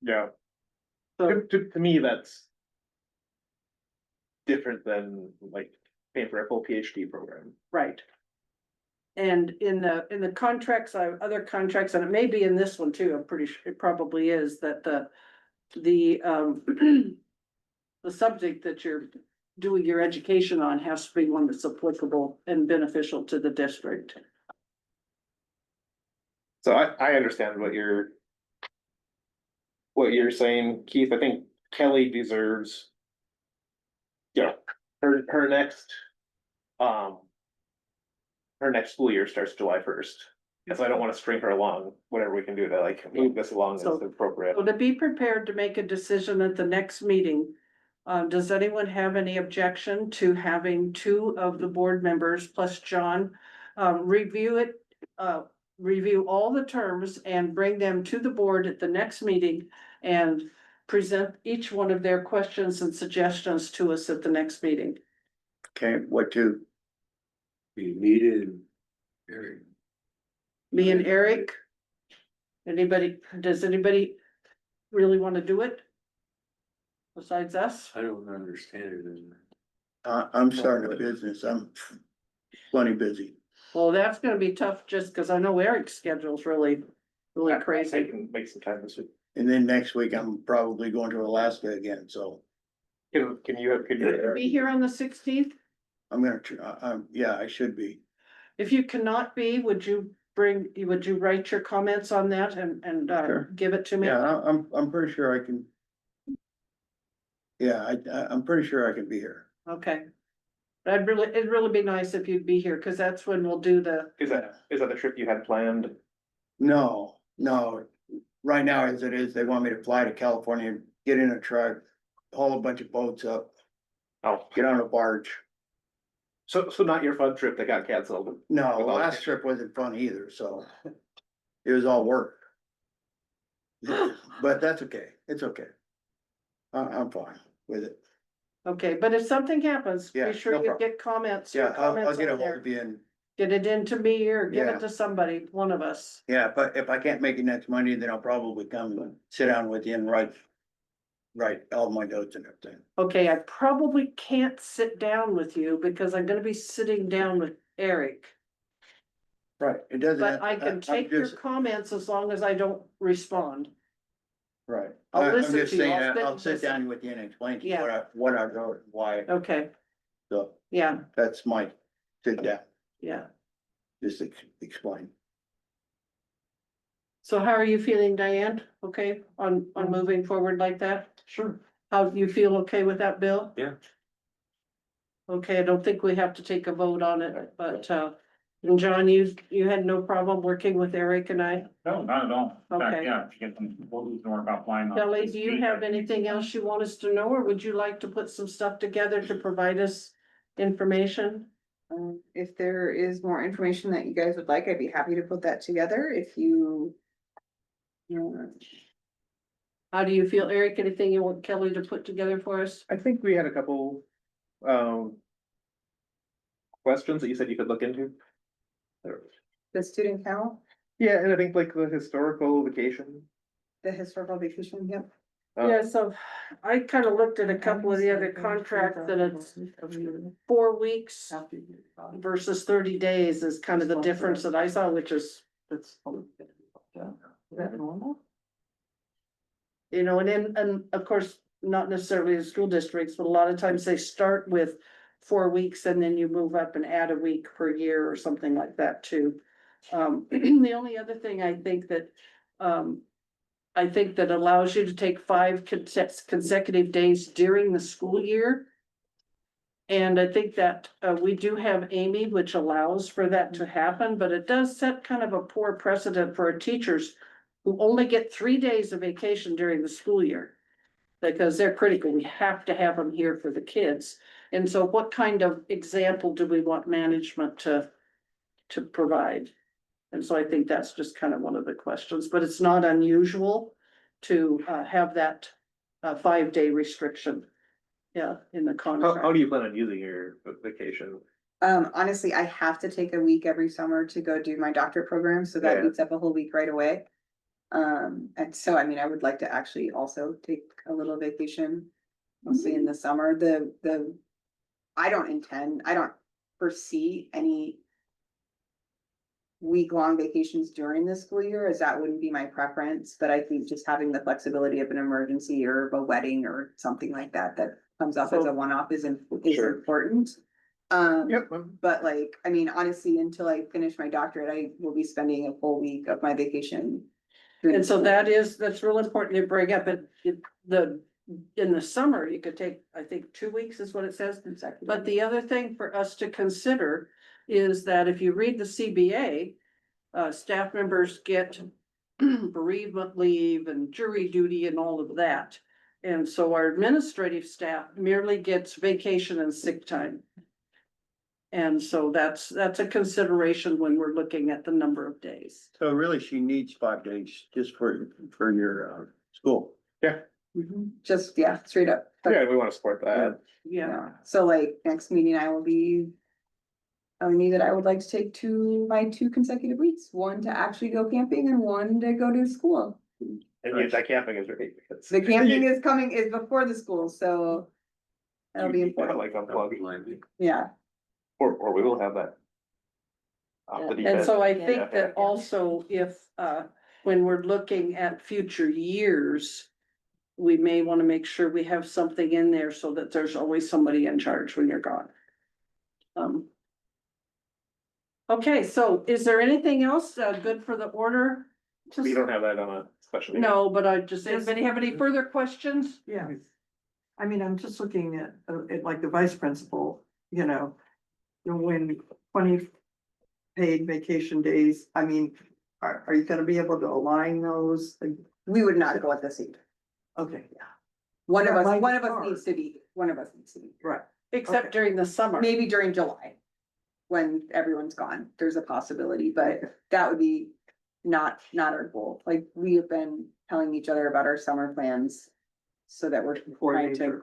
Yeah. So, To me, that's different than like paying for a full PhD program. right. And in the contracts, other contracts, and it may be in this one too, I'm pretty sure it probably is, that the the subject that you're doing your education on has to be one that's applicable and beneficial to the district. So I understand what you're saying, Keith. I think Kelly deserves. Her next, her next school year starts July 1st. And so I don't want to string her along, whatever we can do to like move this along as So- appropriate. So to be prepared to make a decision at the next meeting, does anyone have any objection to having two of the board members plus John review it? Review all the terms and bring them to the board at the next meeting and present each one of their questions and suggestions to us at the next meeting. Okay, what to, Be needed. Me and Eric? Does anybody really want to do it? Besides us? I don't understand it. I'm starting a business, I'm plenty busy. Well, that's gonna be tough just because I know Eric's schedule's really I crazy. can make some time this week. And then next week, I'm probably going to Alaska again, so Can you Be here on the 16th? I'm gonna, yeah, I should be. If you cannot be, would you write your comments on that and Sure. give it to me? Yeah, I'm pretty sure I can. Yeah, I'm pretty sure I can be here. Okay. It'd really be nice if you'd be here, cause that's when we'll do the, Is that the trip you had planned? No, right now as it is, they want me to fly to California, get in a truck, haul a bunch of boats up, Oh, get on a barge. so not your fun trip that got canceled. No, With all last the- trip wasn't fun either, so. It was all work. But that's okay, it's okay. I'm fine with it. okay, but if something happens, Yeah, be sure no you problem. get comments. Yeah, your I'll comments get a on hold there. of you and, Get it into me or give Yeah. it to somebody, one of us. yeah, but if I can't make it next Monday, then I'll probably come and sit down with you and write all my notes and everything. Okay, I probably can't sit down with you because I'm gonna be sitting down with Eric. Right, it doesn't. But I I'm can take your just- comments as long as I don't respond. Right. I'll I'm listen just to you. saying, I'll sit I'll and sit listen. down with you and explain to you Yeah. what I wrote, and why, Okay, so yeah, that's my sit down, yeah. just explain. So how are you feeling, Diane? Okay, on moving forward like that? Sure. How you feel okay with that, Bill? Yeah. Okay, I don't think we have to take a vote on it, but and John, you had no problem working with Eric and I? No, not at all. In fact, Okay. yeah, to get them, we'll lose more about flying. on Kelly, this do you week. have anything else you want us to know, or would you like to put some stuff together to provide us information? If there is more information that you guys would like, I'd be happy to put that together if you. How do you feel, Eric? Anything you want Kelly to put together for us? I think we had a couple, questions that you said you could look into. The student count, Yeah, and I think like the historical vacation. the historical vacation, yep. Yeah, so I kind of looked at a couple of the other contracts and it's 4 weeks versus 30 days is kind of the difference that I saw, which is, That's. Is that normal? you know, and of course, not necessarily the school districts, but a lot of times they start with 4 weeks and then you move up and add a week per year or something like that too. The only other thing I think that allows you to take 5 consecutive days during the school year. And I think that we do have Amy, which allows for that to happen, but it does set kind of a poor precedent for our teachers who only get 3 days of vacation during the school year. Because they're critical, we have to have them here for the kids. And so what kind of example do we want management to provide? And so I think that's just kind of one of the questions, but it's not unusual to have that 5-day restriction. Yeah, in the How contract. do you plan on using your vacation? Honestly, I have to take a week every summer to go do my doctorate program, so that Yeah. eats up a whole week right away. And so, I mean, I would like to actually also take a little vacation, mostly in the summer, I don't foresee any week-long vacations during the school year, as that wouldn't be my preference, but I think just having the flexibility of an emergency or a wedding or something like that, that comes up as a one-off is Sure. important. Yep. But like, I mean, honestly, until I finish my doctorate, I will be spending a full week of my vacation. during And the so school that's real important to bring up. In the summer, you could take, I think, 2 weeks is what it says. year. But the other thing for us to consider is that if you read the CBA, staff members get bereavement leave and jury duty and all of that. And so our administrative staff merely gets vacation and sick time. And so that's a consideration when we're looking at the number of days. So really, she needs 5 days just for your, school. Just, yeah, straight up. Yeah, we want to support that. Yeah, Yeah, so like next meeting I will be telling me that I would like to take my 2 consecutive weeks, one to actually go camping and one to go to school. And yes, that camping is great. because- The camping is before the school, so that'll be You important, gotta, like unplug, yeah. or we will have that. Off the deep and end. so I Yeah. think that also if, when we're looking at future years, we may want to make sure we have something in there so that there's always somebody in charge when you're gone. Okay, so is there anything else, good for the order? We don't have that on a special. meeting. No, but I just, anybody have any further questions? Yeah. I mean, I'm just looking at like the vice principal, when 20 paid vacation days, I mean, are you gonna be able to align those? We would not go at the seat. Okay, One of Yeah, us, like one of us ours. needs to be, one of us needs to be, right. Except Okay. during the summer. maybe during July. When everyone's gone, there's a possibility, but that would be not our goal. Like, we have been telling each other about our summer plans. So that we're trying to,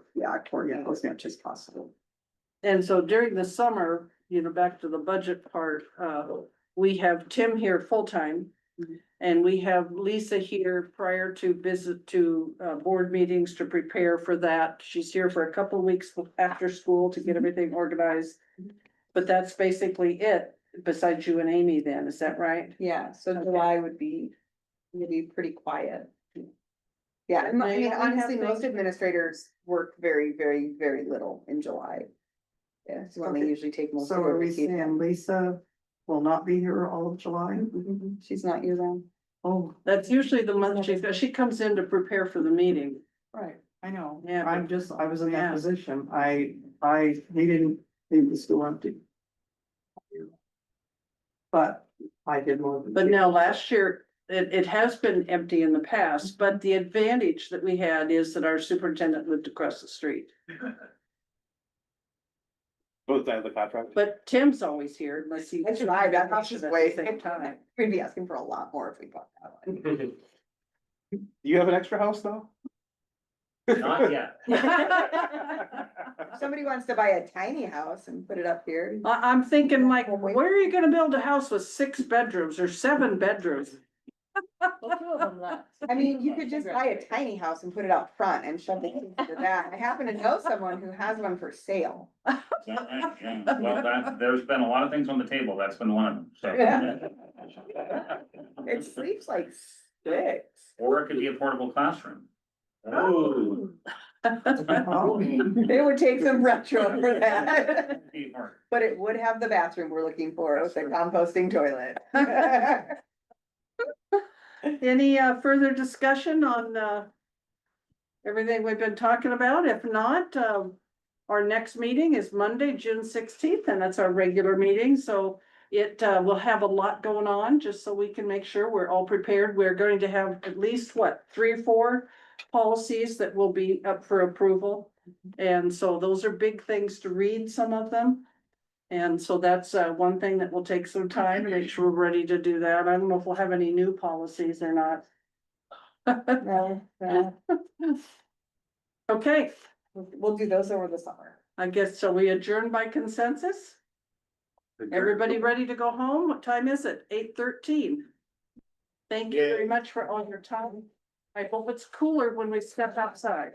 coordinate as much as possible. And so during the summer, back to the budget part, we have Tim here full-time. Mhm. And we have Lisa here prior to board meetings to prepare for that. She's here for a couple of weeks after school to get everything organized. But that's basically it, besides you and Amy then, is that right? Yeah, so Okay. July would be pretty quiet. Yeah, I They mean, only have honestly, most things- administrators work very, very, very little in July. Yeah, so when they Okay. usually take most of So their are we vacation. saying Lisa will not be here all of July? Mhm, she's not year round. Oh, That's usually the month she comes in to prepare for the meeting. right, I know. Yeah, I was in Yeah. that position. He didn't leave the school empty. But I did more. than But he now did. last year, it has been empty in the past, but the advantage that we had is that our superintendent lived across the street. Both sides of the contract. But Tim's always here unless he. I tried, that house is at the way, same time. we'd be asking for a lot more if we bought that one. You have an extra house though? Not yet. If somebody wants to buy a tiny house and put it up here. I'm thinking like, where are you gonna build a house with 6 bedrooms or 7 bedrooms? I mean, you could just buy a tiny house and put it out front and shove the kids into that. I happen to know someone who has one for sale. Is that right? Yeah. Well, there's been a lot of things on the table, that's been one of them, so. It sleeps like six. Or it could be a portable classroom. Oh, It would take some retro for that, Be hard. but it would have the bathroom we're looking for with the composting toilet. Any further discussion on everything we've been talking about? If not, our next meeting is Monday, June 16th, and that's our regular meeting, so it will have a lot going on, just so we can make sure we're all prepared. We're going to have at least, what, 3 or 4 policies that will be up for approval. And so those are big things to read, some of them. And so that's one thing that will take some time to make sure we're ready to do that. I don't know if we'll have any new policies or not. No. Okay, We'll do those over the summer. I guess, so we adjourn by consensus? Everybody ready to go home? What time is it? 8:13. Thank you very much for all your time. I hope it's cooler when we step outside.